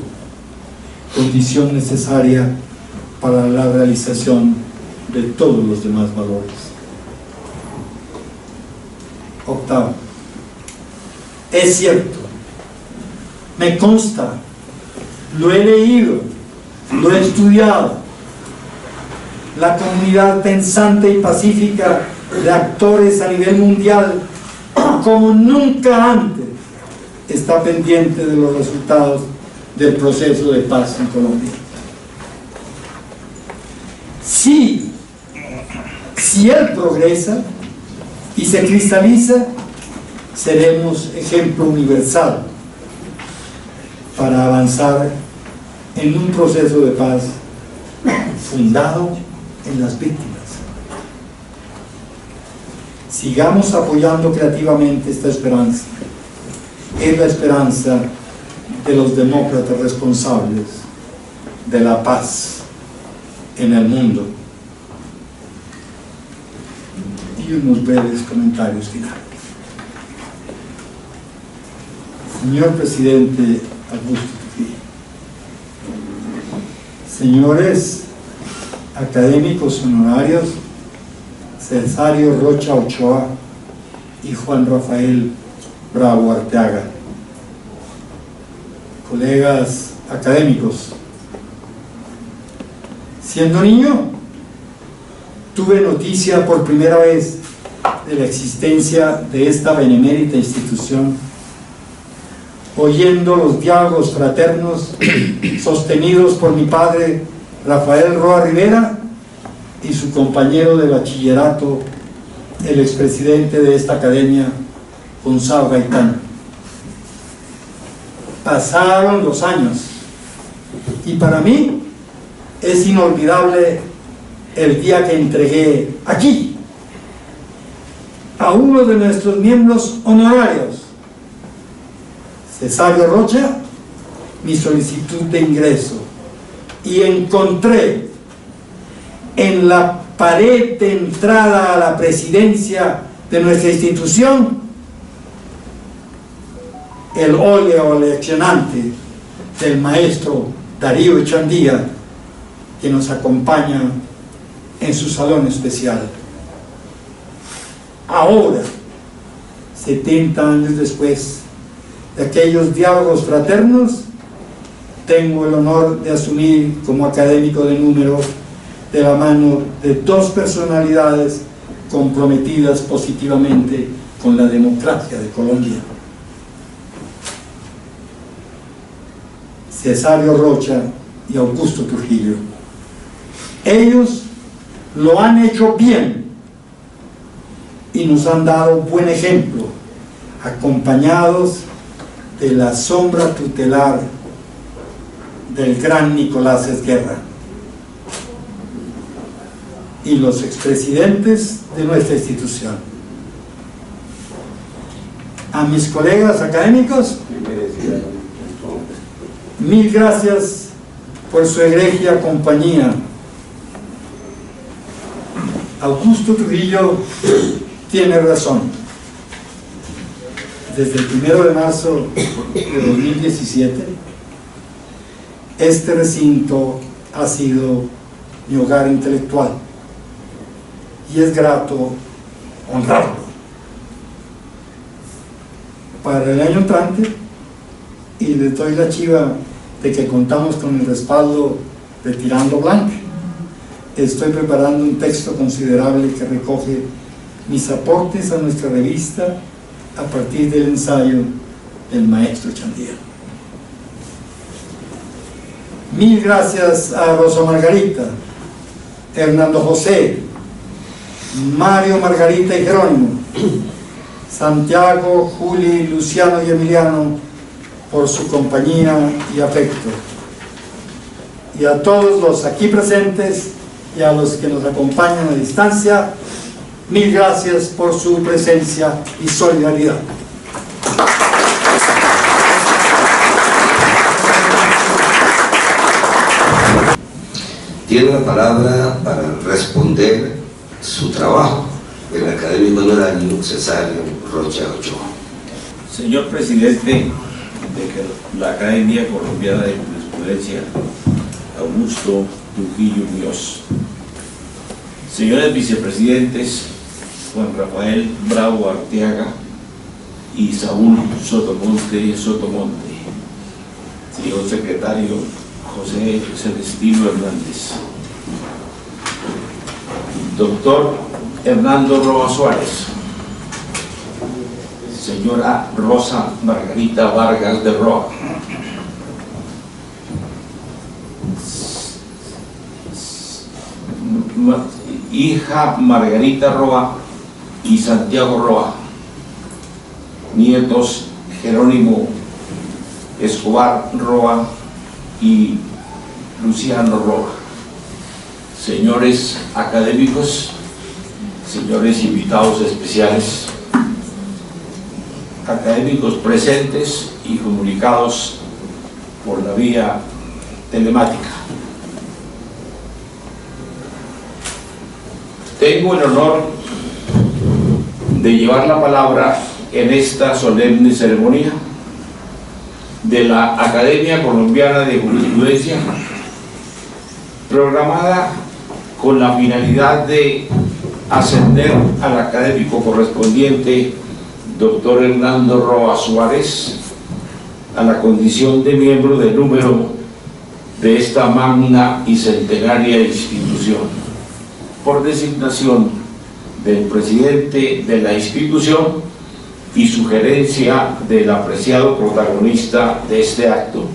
condición necesaria para la realización de todos los demás valores. 8. Es cierto, me consta, lo he leído, lo he estudiado. La comunidad pensante y pacífica de actores a nivel mundial, como nunca antes, está pendiente de los resultados del proceso de paz en Colombia. Si él progresa y se cristaliza, seremos ejemplo universal para avanzar en un proceso de paz fundado en las víctimas. Sigamos apoyando creativamente esta esperanza. Es la esperanza de los demócratas responsables de la paz en el mundo. Y unos breves comentarios finales. Señor Presidente Augusto Trujillo, señores académicos honorarios Cesario Rocha Ochoa y Juan Rafael Bravo Arteaga, colegas académicos, siendo niño tuve noticia por primera vez de la existencia de esta benemérita institución, oyendo los diálogos fraternos sostenidos por mi padre Rafael Roa Rivera y su compañero de bachillerato, el expresidente de esta academia, Gonzalo Gaitán. Pasaron los años y para mí es inolvidable el día que entregué aquí a uno de nuestros miembros honorarios, Cesario Rocha, mi solicitud de ingreso, y encontré en la pared de entrada a la presidencia de nuestra institución el óleo leccionante del maestro Darío Echandía, que nos acompaña en su salón especial. Ahora, 70 años después de aquellos diálogos fraternos, tengo el honor de asumir como académico de número de la mano de dos personalidades comprometidas positivamente con la democracia de Colombia: Cesario Rocha y Augusto Trujillo. Ellos lo han hecho bien y nos han dado buen ejemplo, acompañados de la sombra tutelar del gran Nicolás Esguerra y los expresidentes de nuestra institución. A mis colegas académicos, mil gracias por su egregia compañía. Augusto Trujillo tiene razón. Desde el 1 de marzo de 2017, este recinto ha sido mi hogar intelectual y es grato honrarlo. Para el año entrante, y les doy la chiva de que contamos con el respaldo de Tirando Blanca, estoy preparando un texto considerable que recoge mis aportes a nuestra revista a partir del ensayo del maestro Echandía. Mil gracias a Rosa Margarita, Hernando José, Mario, Margarita y Jerónimo, Santiago, Juli, Luciano y Emiliano por su compañía y afecto, y a todos los aquí presentes y a los que nos acompañan a distancia, mil gracias por su presencia y solidaridad. Tiene la palabra para responder su trabajo el académico honorario Cesario Rocha Ochoa. Señor presidente de la Academia Colombiana de Jurisprudencia, Augusto Trujillo Muñoz. Señores vicepresidentes Juan Rafael Bravo Arteaga y Saúl Sotomonte. Señor secretario José Celestino Hernández. Doctor Hernando Roa Suárez. Señora Rosa Margarita Vargas de Roa. Hija Margarita Roa y Santiago Roa. Nietos Jerónimo Escobar Roa y Luciano Roa. Señores académicos, señores invitados especiales, académicos presentes y comunicados por la vía telemática. Tengo el honor de llevar la palabra en esta solemne ceremonia de la Academia Colombiana de Jurisprudencia, programada con la finalidad de ascender al académico correspondiente, doctor Hernando Roa Suárez, a la condición de miembro del número de esta magna y centenaria institución, por designación del presidente de la institución y sugerencia del apreciado protagonista de este acto,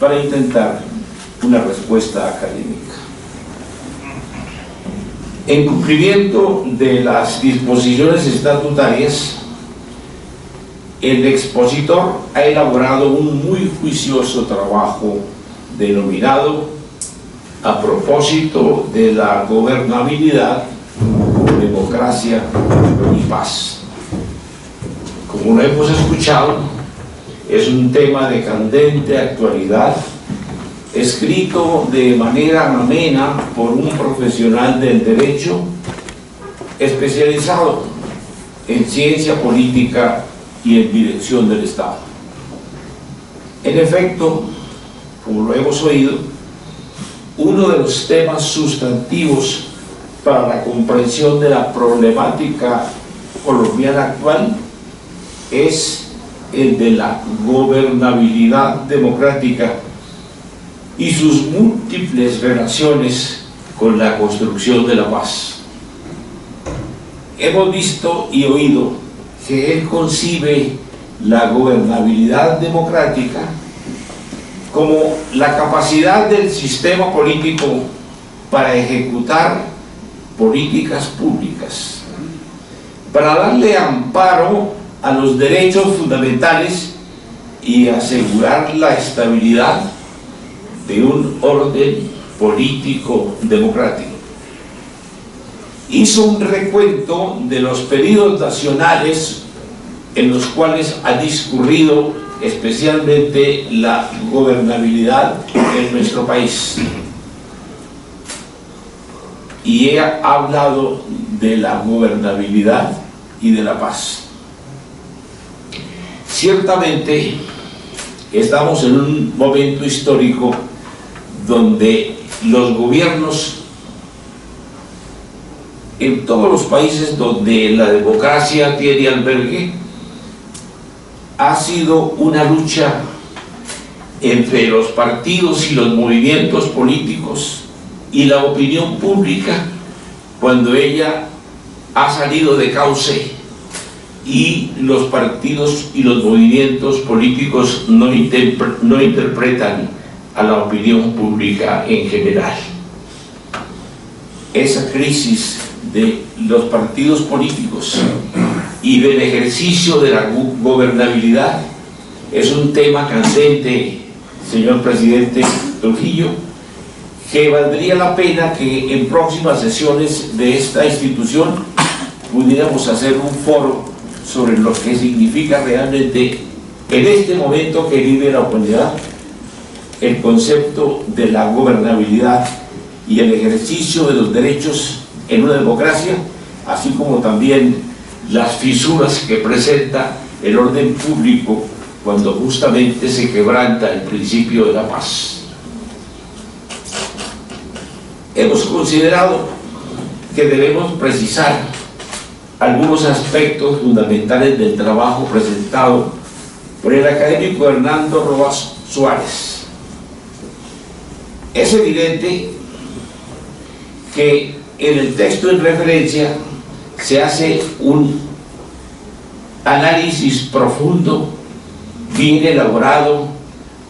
para intentar una respuesta académica. En cumplimiento de las disposiciones estatutarias, el expositor ha elaborado un muy juicioso trabajo denominado "A propósito de la gobernabilidad, democracia y paz". Como lo hemos escuchado, es un tema de candente actualidad, escrito de manera amena por un profesional del derecho especializado en ciencia política y en dirección del Estado. En efecto, como lo hemos oído, uno de los temas sustantivos para la comprensión de la problemática colombiana actual es el de la gobernabilidad democrática y sus múltiples relaciones con la construcción de la paz. Hemos visto y oído que él concibe la gobernabilidad democrática como la capacidad del sistema político para ejecutar políticas públicas, para darle amparo a los derechos fundamentales y asegurar la estabilidad de un orden político democrático. Hizo un recuento de los periodos nacionales en los cuales ha discurrido especialmente la gobernabilidad en nuestro país, y he hablado de la gobernabilidad y de la paz. Ciertamente estamos en un momento histórico donde los gobiernos en todos los países donde la democracia tiene albergue, ha sido una lucha entre los partidos y los movimientos políticos y la opinión pública, cuando ella ha salido de cauce y los partidos y los movimientos políticos no interpretan a la opinión pública en general. Esa crisis de los partidos políticos y del ejercicio de la gobernabilidad es un tema candente, señor presidente Trujillo, que valdría la pena que en próximas sesiones de esta institución pudiéramos hacer un foro sobre lo que significa realmente en este momento que vive la humanidad el concepto de la gobernabilidad y el ejercicio de los derechos en una democracia, así como también las fisuras que presenta el orden público cuando justamente se quebranta el principio de la paz. Hemos considerado que debemos precisar algunos aspectos fundamentales del trabajo presentado por el académico Hernando Roa Suárez. Es evidente que en el texto en referencia se hace un análisis profundo, bien elaborado,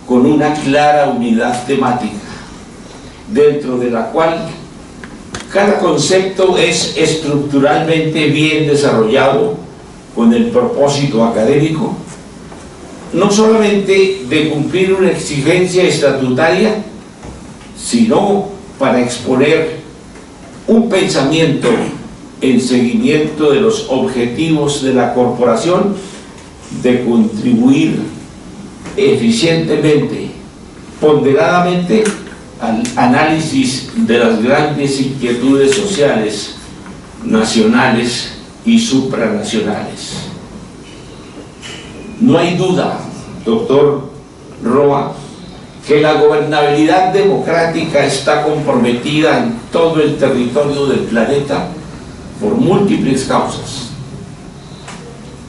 con una clara unidad temática, dentro de la cual cada concepto es estructuralmente bien desarrollado con el propósito académico, no solamente de cumplir una exigencia estatutaria, sino para exponer un pensamiento en seguimiento de los objetivos de la corporación, de contribuir eficientemente, ponderadamente al análisis de las grandes inquietudes sociales, nacionales y supranacionales. No hay duda, doctor Roa, que la gobernabilidad democrática está comprometida en todo el territorio del planeta por múltiples causas.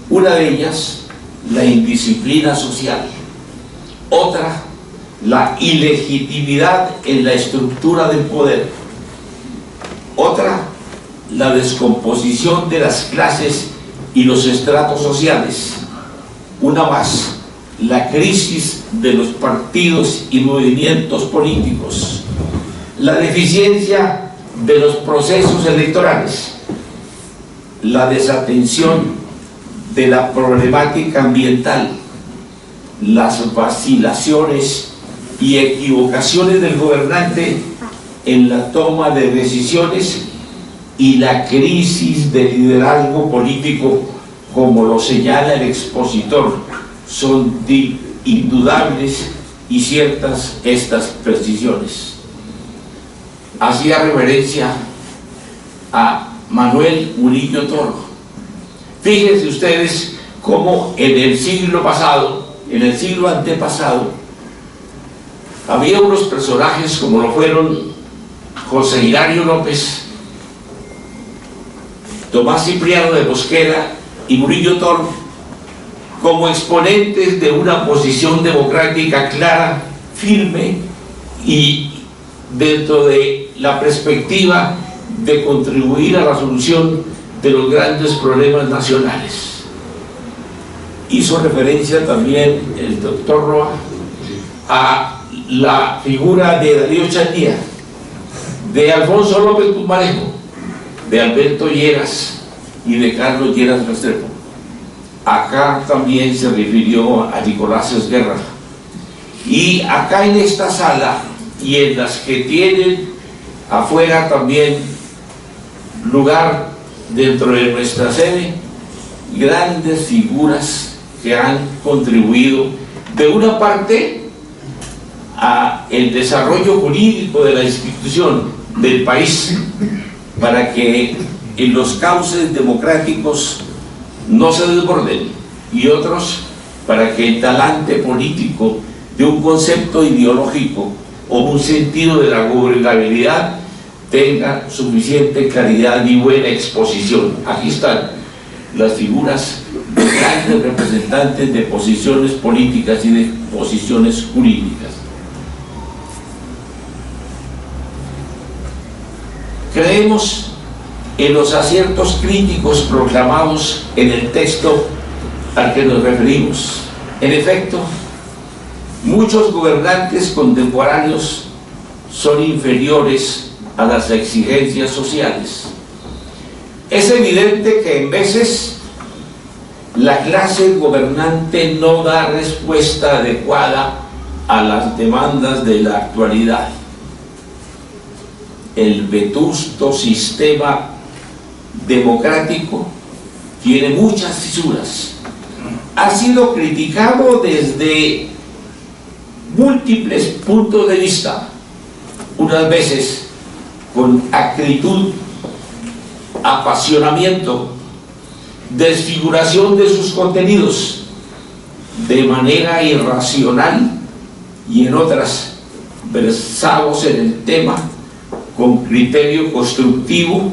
Una de ellas, la indisciplina social. Otra, la ilegitimidad en la estructura del poder. Otra, la descomposición de las clases y los estratos sociales. Una más, la crisis de los partidos y movimientos políticos. La deficiencia de los procesos electorales. La desatención de la problemática ambiental, las vacilaciones y equivocaciones del gobernante en la toma de decisiones y la crisis de liderazgo político, como lo señala el expositor, son indudables y ciertas estas precisiones. Hacía referencia a Manuel Murillo Toro. Fíjense ustedes cómo en el siglo pasado, en el siglo antepasado, había unos personajes como lo fueron José Hilario López, Tomás Cipriano de Mosquera y Murillo Toro, como exponentes de una posición democrática clara, firme y dentro de la perspectiva de contribuir a la solución de los grandes problemas nacionales. Hizo referencia también el doctor Roa a la figura de Darío Chandía, de Alfonso López Pumarejo, de Alberto Lleras y de Carlos Lleras Restrepo. Acá también se refirió a Nicolás Esguerra. Y acá en esta sala y en las que tienen afuera también lugar dentro de nuestra sede, grandes figuras que han contribuido de una parte a el desarrollo jurídico de la institución del país, para que en los cauces democráticos no se desborden, y otros para que el talante político de un concepto ideológico o un sentido de la gobernabilidad tenga suficiente claridad y buena exposición. Aquí están las figuras de grandes representantes de posiciones políticas y de posiciones jurídicas. Creemos en los aciertos críticos proclamados en el texto al que nos referimos. En efecto, muchos gobernantes contemporáneos son inferiores a las exigencias sociales. Es evidente que en veces la clase gobernante no da respuesta adecuada a las demandas de la actualidad. El vetusto sistema democrático tiene muchas fisuras. Ha sido criticado desde múltiples puntos de vista, unas veces con acritud, apasionamiento, desfiguración de sus contenidos, de manera irracional, y en otras versados en el tema con criterio constructivo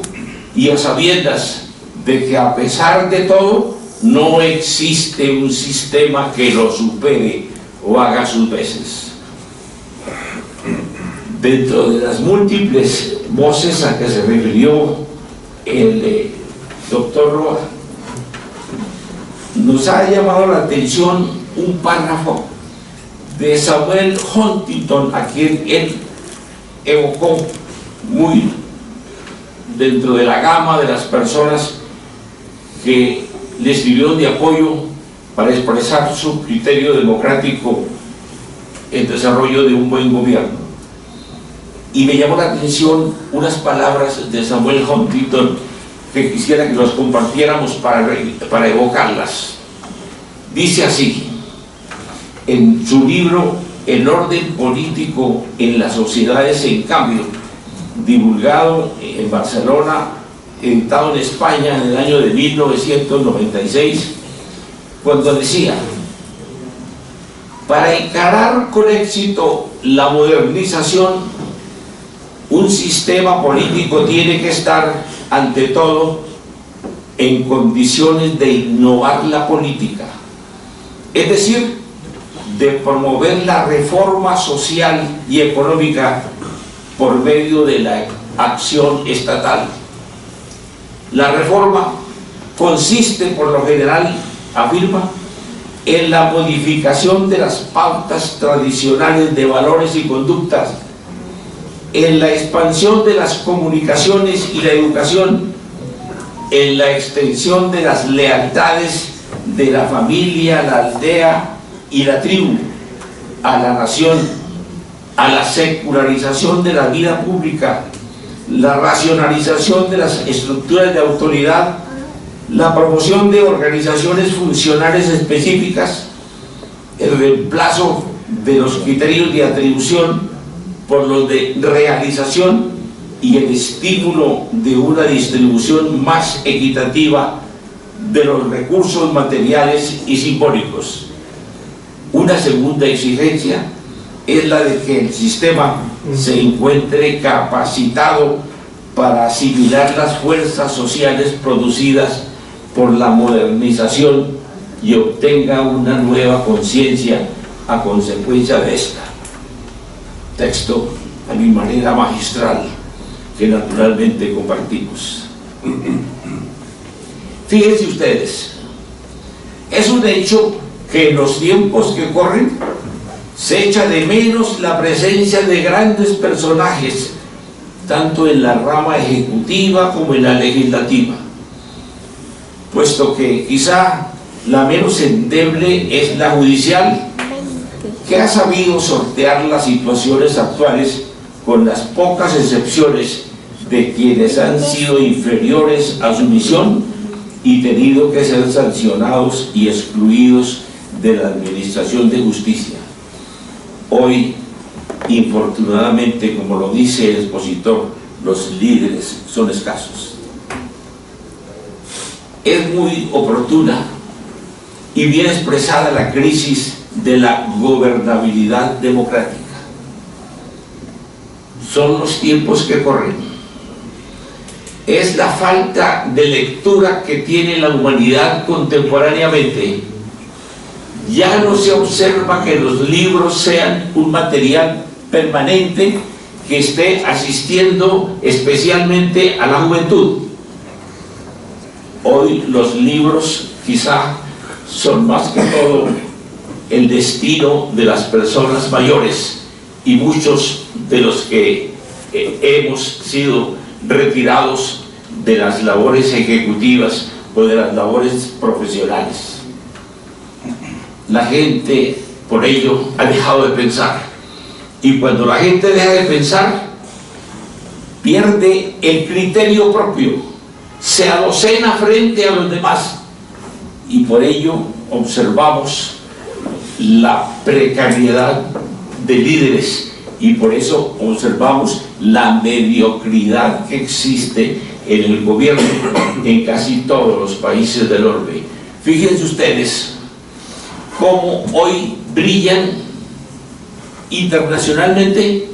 y a sabiendas de que a pesar de todo no existe un sistema que lo supere o haga sus veces. Dentro de las múltiples voces a que se refirió el doctor Roa, nos ha llamado la atención un párrafo de Samuel Huntington, a quien él evocó muy dentro de la gama de las personas que le escribieron de apoyo para expresar su criterio democrático en desarrollo de un buen gobierno. Y me llamó la atención unas palabras de Samuel Huntington que quisiera que los compartiéramos para evocarlas. Dice así, en su libro El orden político en las sociedades en cambio, divulgado en Barcelona, editado en España en el año de 1996, cuando decía: para encarar con éxito la modernización, un sistema político tiene que estar, ante todo, en condiciones de innovar la política, es decir, de promover la reforma social y económica por medio de la acción estatal. La reforma consiste, por lo general, afirma, en la modificación de las pautas tradicionales de valores y conductas, en la expansión de las comunicaciones y la educación, en la extensión de las lealtades de la familia, la aldea y la tribu a la nación, a la secularización de la vida pública, la racionalización de las estructuras de autoridad, la promoción de organizaciones funcionales específicas, el reemplazo de los criterios de atribución por los de realización y el estímulo de una distribución más equitativa de los recursos materiales y simbólicos. Una segunda exigencia es la de que el sistema se encuentre capacitado para asimilar las fuerzas sociales producidas por la modernización y obtenga una nueva conciencia a consecuencia de esta. Texto a mi manera magistral, que naturalmente compartimos. Fíjense ustedes, es un hecho que en los tiempos que corren se echa de menos la presencia de grandes personajes, tanto en la rama ejecutiva como en la legislativa, puesto que quizá la menos endeble es la judicial, que ha sabido sortear las situaciones actuales con las pocas excepciones de quienes han sido inferiores a su misión y tenido que ser sancionados y excluidos de la administración de justicia. Hoy, infortunadamente, como lo dice el expositor, los líderes son escasos. Es muy oportuna y bien expresada la crisis de la gobernabilidad democrática. Son los tiempos que corren. Es la falta de lectura que tiene la humanidad contemporáneamente. Ya no se observa que los libros sean un material permanente que esté asistiendo especialmente a la juventud. Hoy los libros quizá son más que todo el destino de las personas mayores, y muchos de los que hemos sido retirados de las labores ejecutivas o de las labores profesionales. La gente, por ello, ha dejado de pensar, y cuando la gente deja de pensar, pierde el criterio propio, se adocena frente a los demás, y por ello observamos la precariedad de líderes, y por eso observamos la mediocridad que existe en el gobierno en casi todos los países del orbe. Fíjense ustedes cómo hoy brillan internacionalmente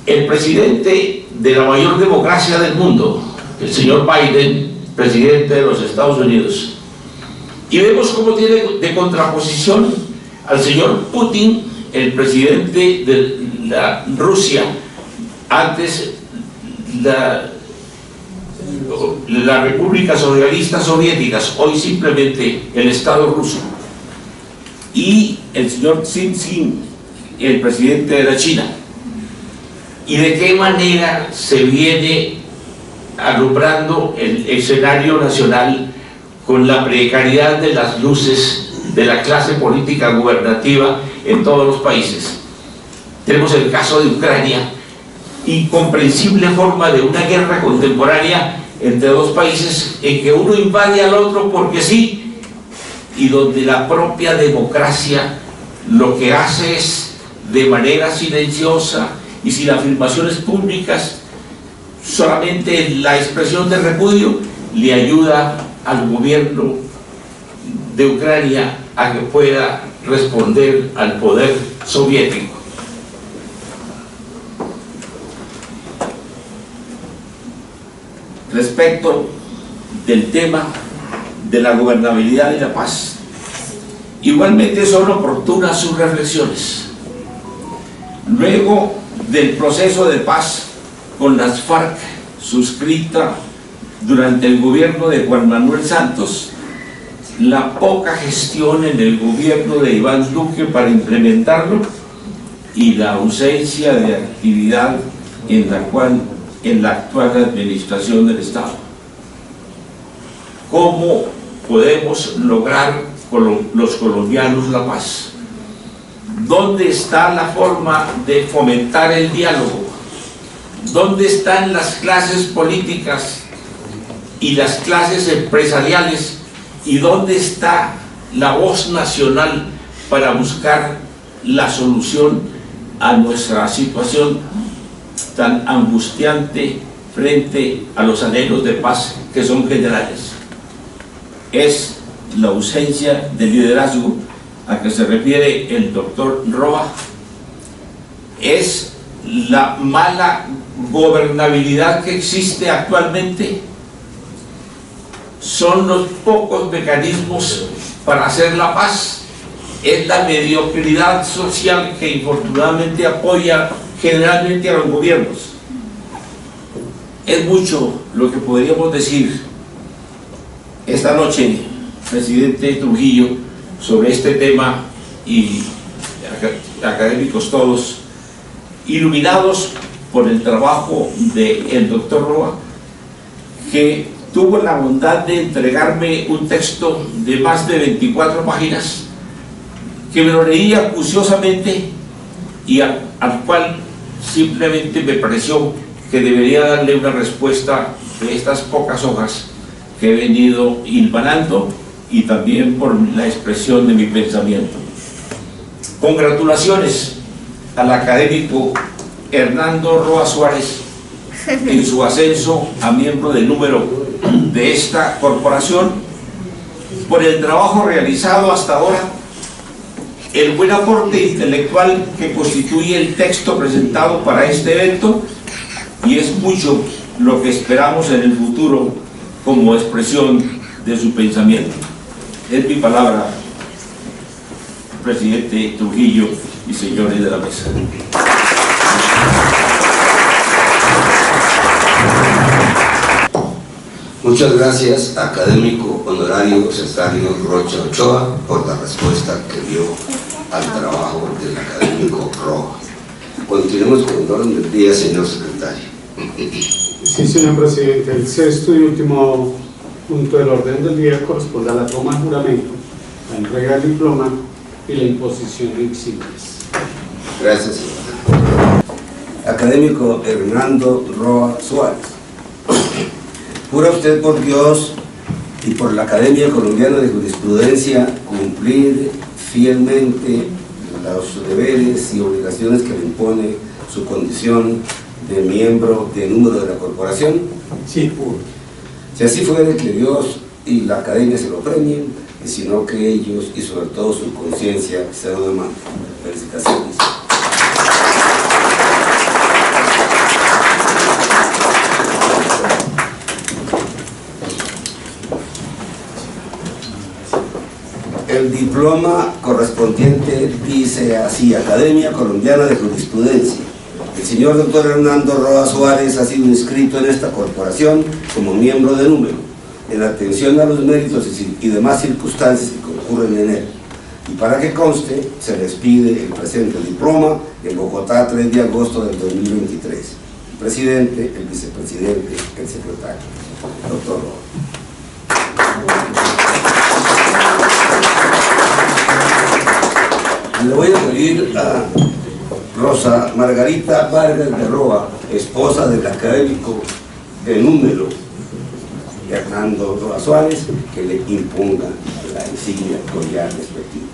el presidente de la mayor democracia del mundo, el señor Biden, presidente de los Estados Unidos, y vemos cómo tiene de contraposición al señor Putin, el presidente de la Rusia, antes la República Socialista Soviéticas, hoy simplemente el Estado ruso, y el señor Xi Jinping, el presidente de la China. Y de qué manera se viene alumbrando el escenario nacional con la precariedad de las luces de la clase política gubernativa en todos los países. Tenemos el caso de Ucrania, incomprensible forma de una guerra contemporánea entre dos países en que uno invade al otro porque sí, y donde la propia democracia lo que hace es, de manera silenciosa y sin afirmaciones públicas, solamente la expresión de repudio le ayuda al gobierno de Ucrania a que pueda responder al poder soviético. Respecto del tema de la gobernabilidad y la paz, igualmente son oportunas sus reflexiones. Luego del proceso de paz con las FARC suscrita durante el gobierno de Juan Manuel Santos, la poca gestión en el gobierno de Iván Duque para implementarlo y la ausencia de actividad en la actual administración del Estado. ¿Cómo podemos lograr con los colombianos la paz? ¿Dónde está la forma de fomentar el diálogo? ¿Dónde están las clases políticas y las clases empresariales? ¿Y dónde está la voz nacional para buscar la solución a nuestra situación tan angustiante frente a los anhelos de paz que son generales? Es la ausencia de liderazgo a que se refiere el doctor Roa, es la mala gobernabilidad que existe actualmente, son los pocos mecanismos para hacer la paz, es la mediocridad social que infortunadamente apoya generalmente a los gobiernos. Es mucho lo que podríamos decir esta noche, presidente Trujillo, sobre este tema, y académicos todos, iluminados por el trabajo del doctor Roa, que tuvo la bondad de entregarme un texto de más de 24 páginas, que me lo leí acuciosamente y al cual simplemente me pareció que debería darle una respuesta de estas pocas hojas que he venido hilvanando y también por la expresión de mi pensamiento. Congratulaciones al académico Hernando Roa Suárez en su ascenso a miembro del número de esta corporación, por el trabajo realizado hasta ahora, el buen aporte intelectual que constituye el texto presentado para este evento, y es mucho lo que esperamos en el futuro como expresión de su pensamiento. Es mi palabra, presidente Trujillo y señores de la mesa. Muchas gracias, académico honorario Cesáreo Rocha Ochoa, por la respuesta que dio al trabajo del académico Roa. Continuemos con el orden del día, señor secretario. Sí, señor presidente. El sexto y último punto del orden del día corresponde a la toma de juramento, la entrega del diploma y la imposición de insignias. Gracias, señor. Académico Hernando Roa Suárez. ¿Jura usted por Dios y por la Academia Colombiana de Jurisprudencia cumplir fielmente los deberes y obligaciones que le impone su condición de miembro de número de la corporación? Sí, juro. Si así fuere, que Dios y la Academia se lo premien, y si no, que ellos y sobre todo su conciencia se lo demanden. Felicitaciones. El diploma correspondiente dice así: Academia Colombiana de Jurisprudencia. El señor doctor Hernando Roa Suárez ha sido inscrito en esta corporación como miembro de número, en atención a los méritos y demás circunstancias que concurren en él. Y para que conste, se les pide el presente diploma en Bogotá, 3 de agosto del 2023. El presidente, el vicepresidente, el secretario. Doctor Roa. Le voy a pedir a Rosa Margarita Vargas de Roa, esposa del académico de número, Hernando Roa Suárez, que le imponga la insignia collar respectiva.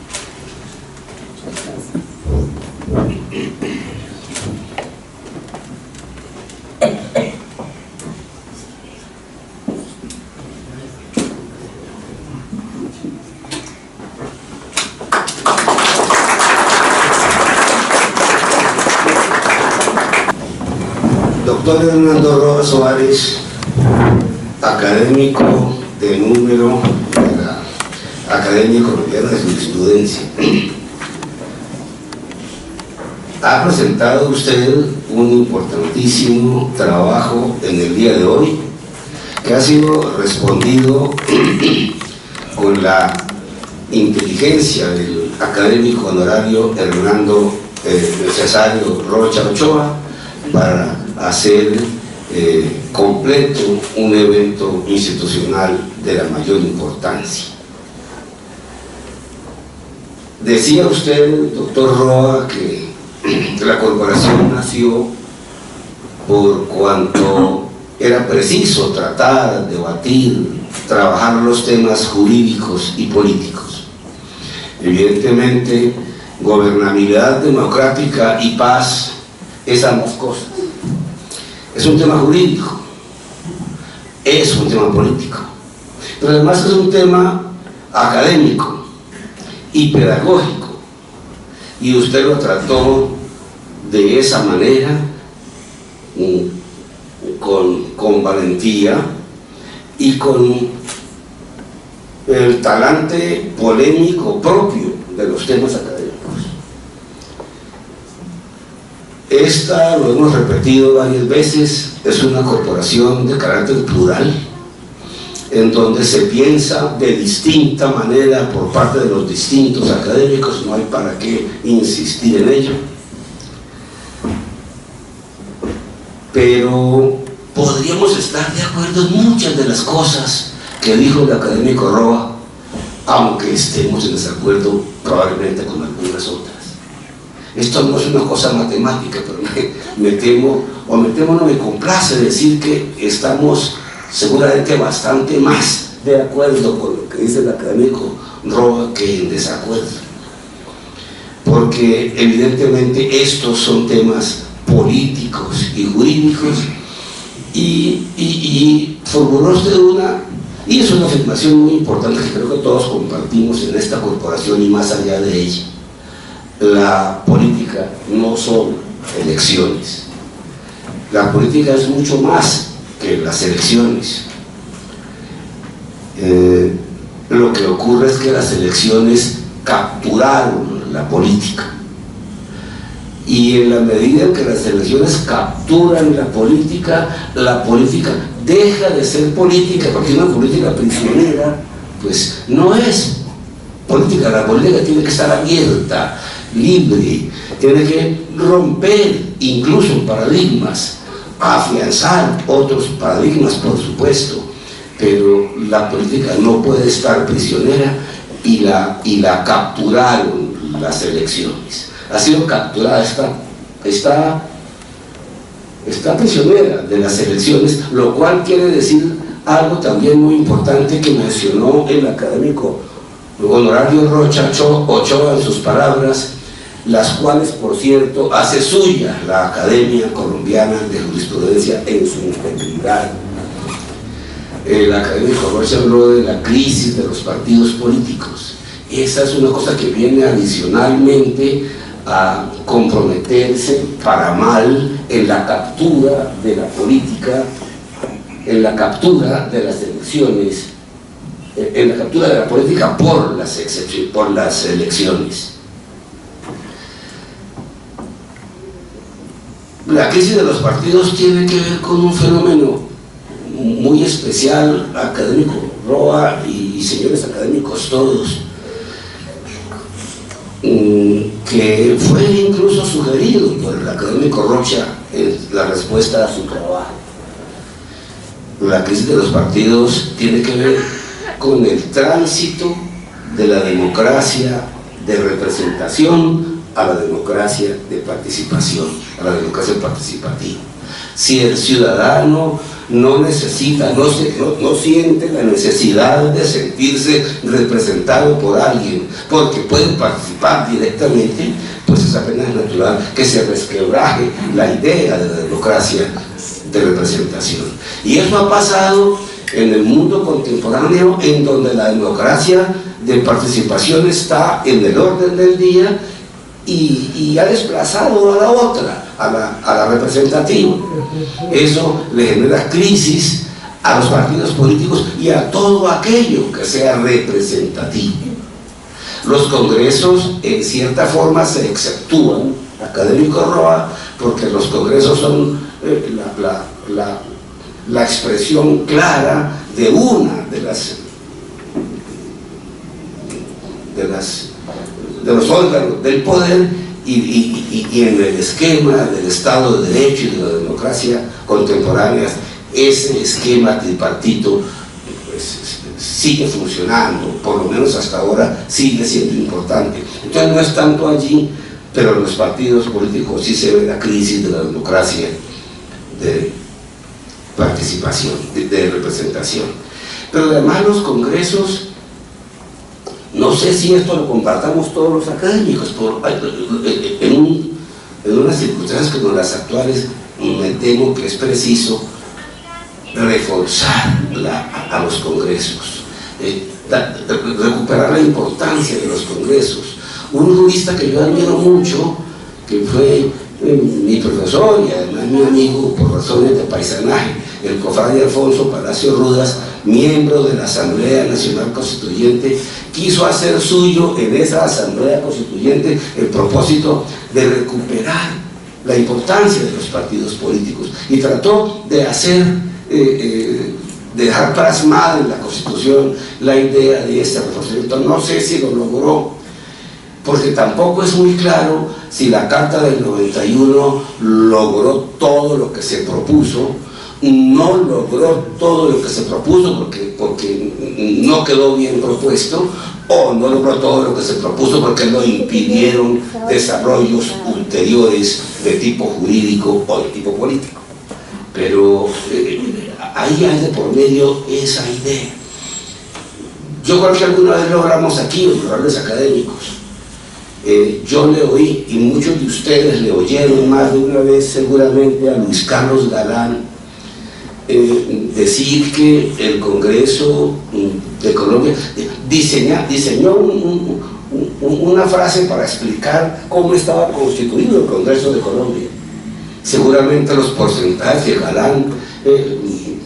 Doctor Hernando Roa Suárez, académico de número de la Academia Colombiana de Jurisprudencia. Ha presentado usted un importantísimo trabajo en el día de hoy, que ha sido respondido con la inteligencia del académico honorario Hernando Cesario Rocha Ochoa para hacer completo un evento institucional de la mayor importancia. Decía usted, doctor Roa, que la corporación nació por cuanto era preciso tratar, debatir, trabajar los temas jurídicos y políticos. Evidentemente, gobernabilidad democrática y paz es ambas cosas. Es un tema jurídico, es un tema político, pero además es un tema académico y pedagógico, y usted lo trató de esa manera, con valentía y con el talante polémico propio de los temas académicos. Esta, lo hemos repetido varias veces, es una corporación de carácter plural, en donde se piensa de distinta manera por parte de los distintos académicos, no hay para qué insistir en ello. Pero podríamos estar de acuerdo en muchas de las cosas que dijo el académico Roa, aunque estemos en desacuerdo probablemente con algunas otras. Esto no es una cosa matemática, pero no me complace decir que estamos seguramente bastante más de acuerdo con lo que dice el académico Roa que en desacuerdo. Porque evidentemente estos son temas políticos y jurídicos, y formuló usted y es una afirmación muy importante que creo que todos compartimos en esta corporación y más allá de ella. La política no son elecciones. La política es mucho más que las elecciones. Lo que ocurre es que las elecciones capturaron la política. Y en la medida en que las elecciones capturan la política deja de ser política, porque una política prisionera, pues no es política. La política tiene que estar abierta, libre, tiene que romper incluso paradigmas, afianzar otros paradigmas, por supuesto, pero la política no puede estar prisionera, y la capturaron las elecciones. Ha sido capturada, está prisionera de las elecciones, lo cual quiere decir algo también muy importante que mencionó el académico honorario Rocha Ochoa en sus palabras, las cuales, por cierto, hace suya la Academia Colombiana de Jurisprudencia en su integridad. El académico Rocha habló de la crisis de los partidos políticos. Esa es una cosa que viene adicionalmente a comprometerse para mal en la captura de la política, en la captura de las elecciones, en la captura de la política por las elecciones. La crisis de los partidos tiene que ver con un fenómeno muy especial, académico Roa y señores académicos todos, que fue incluso sugerido por el académico Rocha en la respuesta a su trabajo. La crisis de los partidos tiene que ver con el tránsito de la democracia de representación a la democracia de participación, a la democracia participativa. Si el ciudadano no necesita, no siente la necesidad de sentirse representado por alguien, porque puede participar directamente, pues es apenas natural que se resquebraje la idea de la democracia de representación. Y eso ha pasado en el mundo contemporáneo, en donde la democracia de participación está en el orden del día y ha desplazado a la otra, a la representativa. Eso le genera crisis a los partidos políticos y a todo aquello que sea representativo. Los congresos en cierta forma se exceptúan, académico Roa, porque los congresos son la expresión clara de una de los órganos del poder y en el esquema del Estado de Derecho y de la democracia contemporánea, ese esquema tripartito pues, sigue funcionando, por lo menos hasta ahora sigue siendo importante. Entonces no es tanto allí, pero en los partidos políticos sí se ve la crisis de la democracia de participación, de representación. Pero además los congresos, no sé si esto lo compartamos todos los académicos, en unas circunstancias como las actuales, me temo que es preciso reforzar a los congresos, recuperar la importancia de los congresos. Un jurista que yo admiro mucho, que fue mi profesor y además mi amigo por razones de paisanaje, el cofrade Alfonso Palacio Rudas, miembro de la Asamblea Nacional Constituyente, quiso hacer suyo en esa Asamblea Constituyente el propósito de recuperar la importancia de los partidos políticos y trató de hacer, dejar plasmada en la Constitución la idea de este reforzamiento. No sé si lo logró, porque tampoco es muy claro si la Carta del 91 logró todo lo que se propuso. No logró todo lo que se propuso porque no quedó bien propuesto, o no logró todo lo que se propuso porque lo impidieron desarrollos ulteriores de tipo jurídico o de tipo político. Pero ahí hay de por medio esa idea. Yo creo que alguna vez logramos aquí, los lugares académicos, yo le oí, y muchos de ustedes le oyeron más de una vez seguramente, a Luis Carlos Galán decir que el Congreso de Colombia diseñó una frase para explicar cómo estaba constituido el Congreso de Colombia. Seguramente los porcentajes que Galán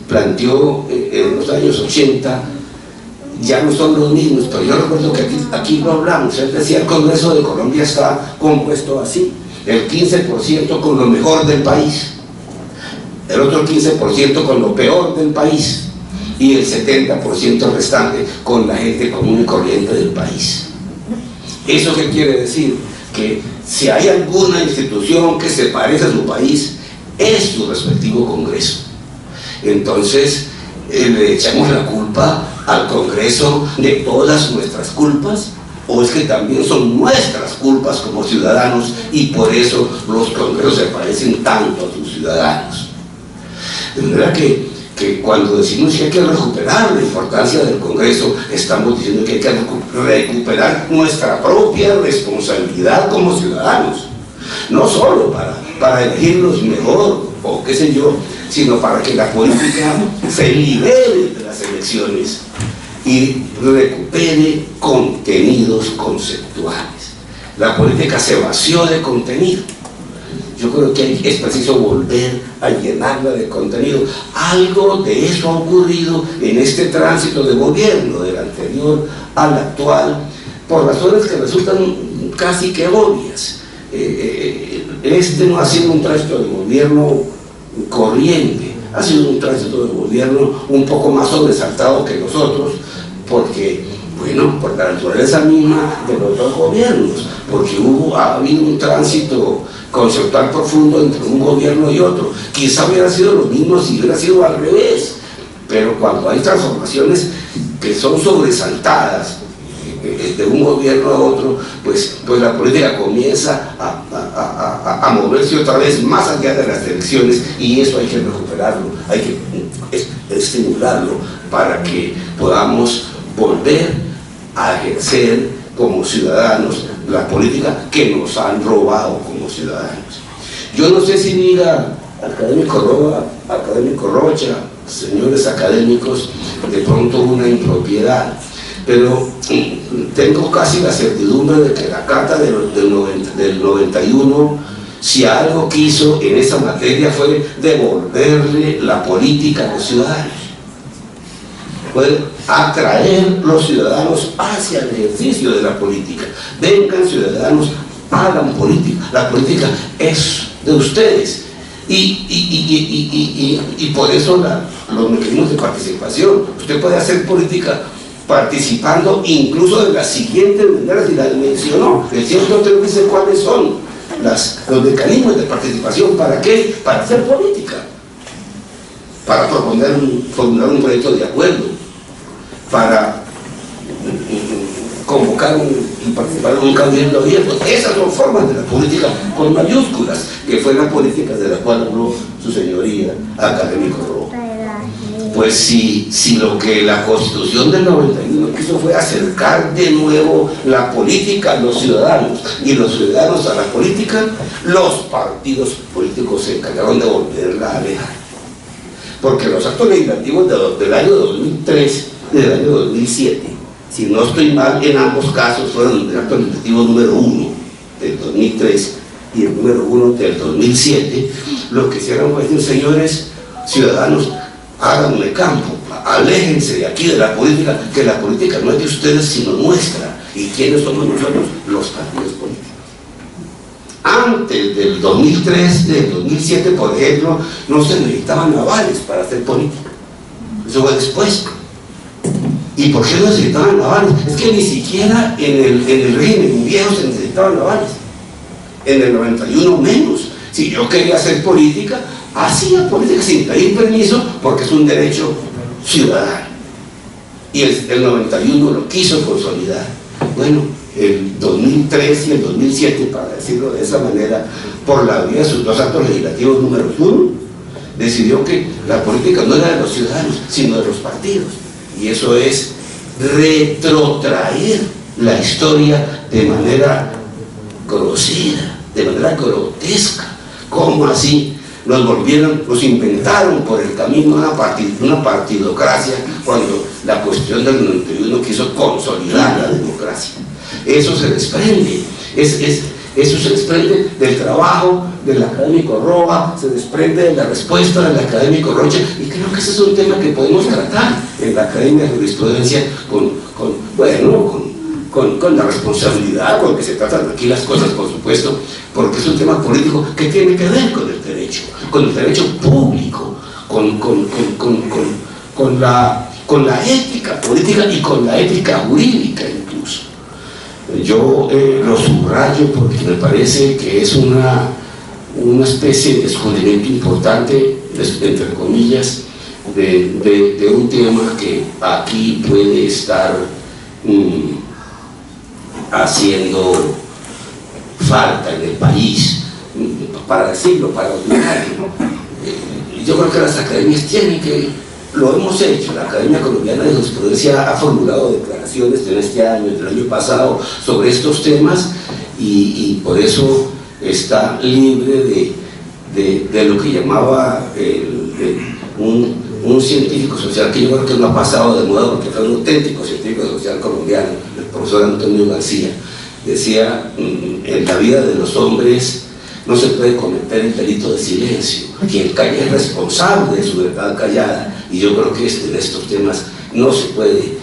planteó en los años 80 ya no son los mismos, pero yo recuerdo que aquí lo hablamos. Él decía: el Congreso de Colombia está compuesto así, el 15% con lo mejor del país, el otro 15% con lo peor del país y el 70% restante con la gente común y corriente del país. ¿Eso qué quiere decir? Que si hay alguna institución que se parece a su país, es su respectivo Congreso. Entonces le echamos la culpa al Congreso de todas nuestras culpas, o es que también son nuestras culpas como ciudadanos y por eso los congresos se parecen tanto a sus ciudadanos. De manera que cuando decimos que hay que recuperar la importancia del Congreso, estamos diciendo que hay que recuperar nuestra propia responsabilidad como ciudadanos, no solo para elegirlos mejor o qué sé yo, sino para que la política se libere de las elecciones y recupere contenidos conceptuales. La política se vació de contenido. Yo creo que es preciso volver a llenarla de contenido. Algo de eso ha ocurrido en este tránsito de gobierno, del anterior al actual, por razones que resultan casi que obvias. Este no ha sido un tránsito de gobierno corriente, ha sido un tránsito de gobierno un poco más sobresaltado que los otros, porque, bueno, por la naturaleza misma de los dos gobiernos, porque ha habido un tránsito conceptual profundo entre un gobierno y otro. Quizá hubiera sido lo mismo si hubiera sido al revés, pero cuando hay transformaciones que son sobresaltadas de un gobierno a otro, pues la política comienza a a moverse otra vez más allá de las elecciones, y eso hay que recuperarlo, hay que estimularlo para que podamos volver a ejercer como ciudadanos la política que nos han robado como ciudadanos. Yo no sé si diga académico Roa, académico Rocha, señores académicos, de pronto una impropiedad, pero tengo casi la certidumbre de que la Carta del 91, si algo quiso en esa materia fue devolverle la política a los ciudadanos, fue atraer los ciudadanos hacia el ejercicio de la política. Vengan ciudadanos, hagan política, la política es de ustedes, y por eso los mecanismos de participación. Usted puede hacer política participando incluso de las siguientes maneras, y las mencionó. El 103 dice cuáles son los mecanismos de participación. ¿Para qué? Para hacer política, para formular un proyecto de acuerdo, para convocar y participar en un cabildo abierto. Esas son formas de la política con mayúsculas, que fue la política de la cual habló su señoría académico Roa. Pues si lo que la Constitución del 91 quiso fue acercar de nuevo la política a los ciudadanos y los ciudadanos a la política, los partidos políticos se encargaron de volverla a alejar. Porque los actos legislativos del año 2003 y del año 2007, si no estoy mal, en ambos casos fueron el acto legislativo número 1 del 2003 y el número 1 del 2007, lo que hicieron fue decir: señores ciudadanos, háganme campo, aléjense de aquí de la política, que la política no es de ustedes sino nuestra. ¿Y quiénes somos nosotros? Los partidos políticos. Antes del 2003, del 2007, por ejemplo, no se necesitaban avales para hacer política. Eso fue después. ¿Y por qué no necesitaban avales? Es que ni siquiera en el régimen viejo se necesitaban avales. En el 91 menos. Si yo quería hacer política, hacía política sin pedir permiso, porque es un derecho ciudadano. Y el 91 lo quiso consolidar. Bueno, el 2003 y el 2007, para decirlo de esa manera, por la vía de sus dos actos legislativos números 1, decidió que la política no era de los ciudadanos, sino de los partidos. Y eso es retrotraer la historia de manera grosera, de manera grotesca. ¿Cómo así? Nos inventaron por el camino una partidocracia, cuando la cuestión del 91 quiso consolidar la democracia. Eso se desprende, eso se desprende del trabajo del académico Roa, se desprende de la respuesta del académico Rocha, y creo que ese es un tema que podemos tratar en la Academia de Jurisprudencia con la responsabilidad con que se tratan aquí las cosas, por supuesto, porque es un tema político que tiene que ver con el derecho público, con la ética política y con la ética jurídica incluso. Yo lo subrayo porque me parece que es una especie de descubrimiento importante, entre comillas, de un tema que aquí puede estar haciendo falta en el país, para decirlo, para ordenarlo. Yo creo que las academias tienen que, lo hemos hecho, la Academia Colombiana de Jurisprudencia ha formulado declaraciones en este año, del año pasado, sobre estos temas, y por eso está libre de lo que llamaba un científico social, que yo creo que no ha pasado de moda, porque fue un auténtico científico social colombiano, el profesor Antonio García. Decía: en la vida de los hombres no se puede cometer el delito de silencio. Quien calla es responsable de su verdad callada, y yo creo que en estos temas no se puede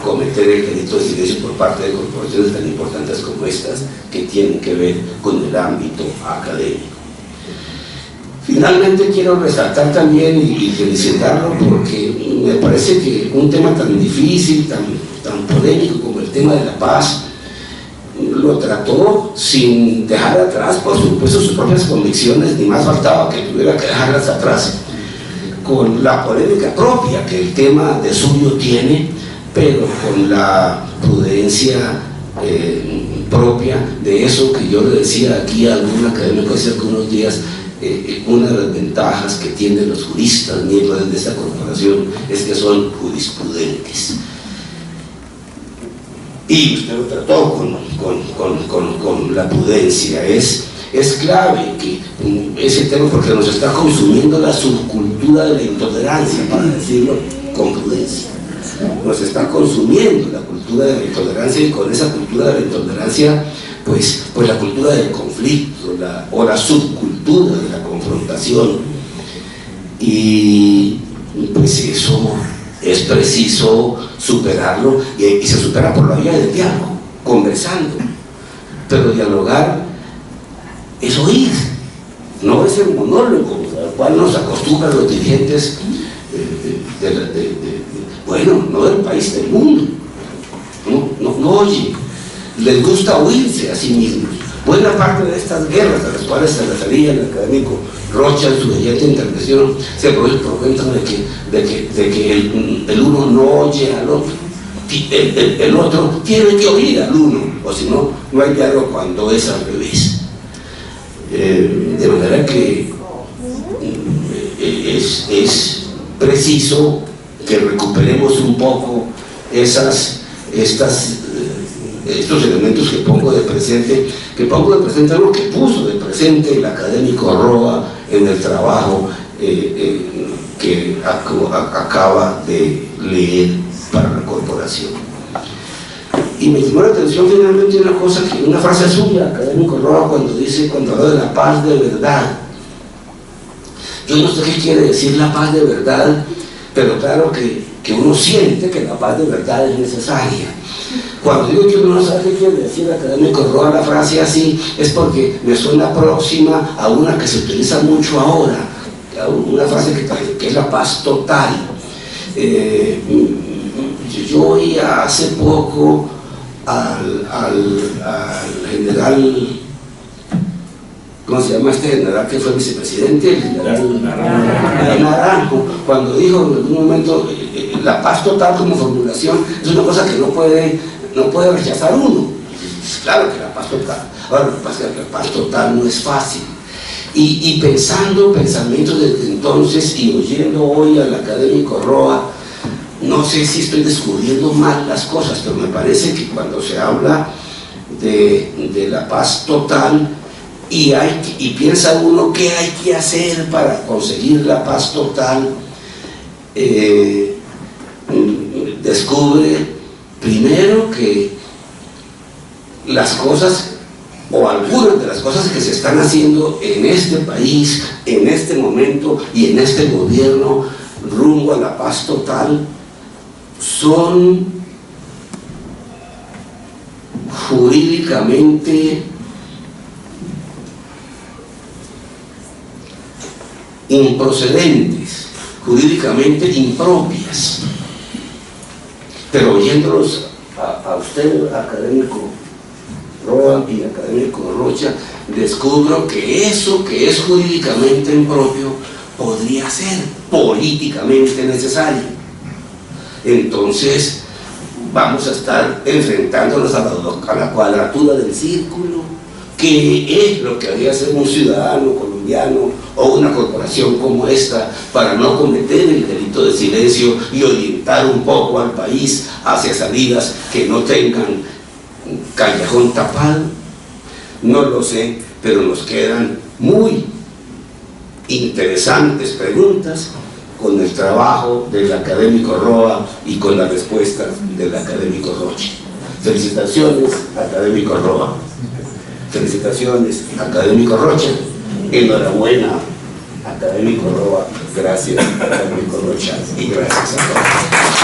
cometer el delito de silencio por parte de corporaciones tan importantes como estas, que tienen que ver con el ámbito académico. Finalmente quiero resaltar también y felicitarlo, porque me parece que un tema tan difícil, tan polémico como el tema de la paz, lo trató sin dejar atrás, por supuesto, sus propias convicciones, ni más faltaba que tuviera que dejarlas atrás, con la polémica propia que el tema de suyo tiene, pero con la prudencia propia de eso que yo le decía aquí a algún académico hace algunos días. Una de las ventajas que tienen los juristas miembros de esta corporación es que son jurisprudentes. Y usted lo trató con la prudencia. Es clave que ese tema, porque nos está consumiendo la subcultura de la intolerancia, para decirlo con prudencia. Nos está consumiendo la cultura de la intolerancia, y con esa cultura de la intolerancia, pues la cultura del conflicto, o la subcultura de la confrontación. Y pues eso es preciso superarlo, y se supera por la vía del diálogo, conversando. Pero dialogar es oír, no es el monólogo al cual nos acostumbran los dirigentes bueno, no del país, del mundo. No oye, les gusta oírse a sí mismos. Buena parte de estas guerras a las cuales se refería el académico Rocha en su brillante intervención se cuentan de que el uno no oye al otro. El otro tiene que oír al uno, o si no, no hay diálogo cuando es al revés. De manera que es preciso que recuperemos un poco estos elementos que pongo de presente lo que puso de presente el académico Roa en el trabajo que acaba de leer para la corporación. Y me llamó la atención finalmente una frase suya, académico Roa, cuando habló de la paz de verdad. Yo no sé qué quiere decir la paz de verdad, pero claro que uno siente que la paz de verdad es necesaria. Cuando digo que uno no sabe qué quiere decir el académico Roa la frase así, es porque me suena próxima a una que se utiliza mucho ahora, una frase que es la paz total. Yo oí hace poco al general, ¿cómo se llama este general que fue vicepresidente? El general Naranjo, cuando dijo en algún momento la paz total como formulación es una cosa que no puede rechazar uno. Claro que la paz total. Ahora, lo que pasa es que la paz total no es fácil. Y pensando pensamientos desde entonces y oyendo hoy al académico Roa, no sé si estoy descubriendo mal las cosas, pero me parece que cuando se habla de la paz total y piensa uno qué hay que hacer para conseguir la paz total, descubre primero que las cosas, o algunas de las cosas que se están haciendo en este país, en este momento y en este gobierno rumbo a la paz total, son jurídicamente improcedentes, jurídicamente impropias. Pero oyéndolos a usted, académico Roa y académico Rocha, descubro que eso que es jurídicamente impropio podría ser políticamente necesario. Entonces vamos a estar enfrentándonos a la cuadratura del círculo, que es lo que haría ser un ciudadano colombiano o una corporación como esta para no cometer el delito de silencio y orientar un poco al país hacia salidas que no tengan callejón tapado. No lo sé, pero nos quedan muy interesantes preguntas con el trabajo del académico Roa y con las respuestas del académico Rocha. Felicitaciones, académico Roa. Felicitaciones, académico Rocha. Enhorabuena, académico Roa. Gracias, académico Rocha. Y gracias a todos.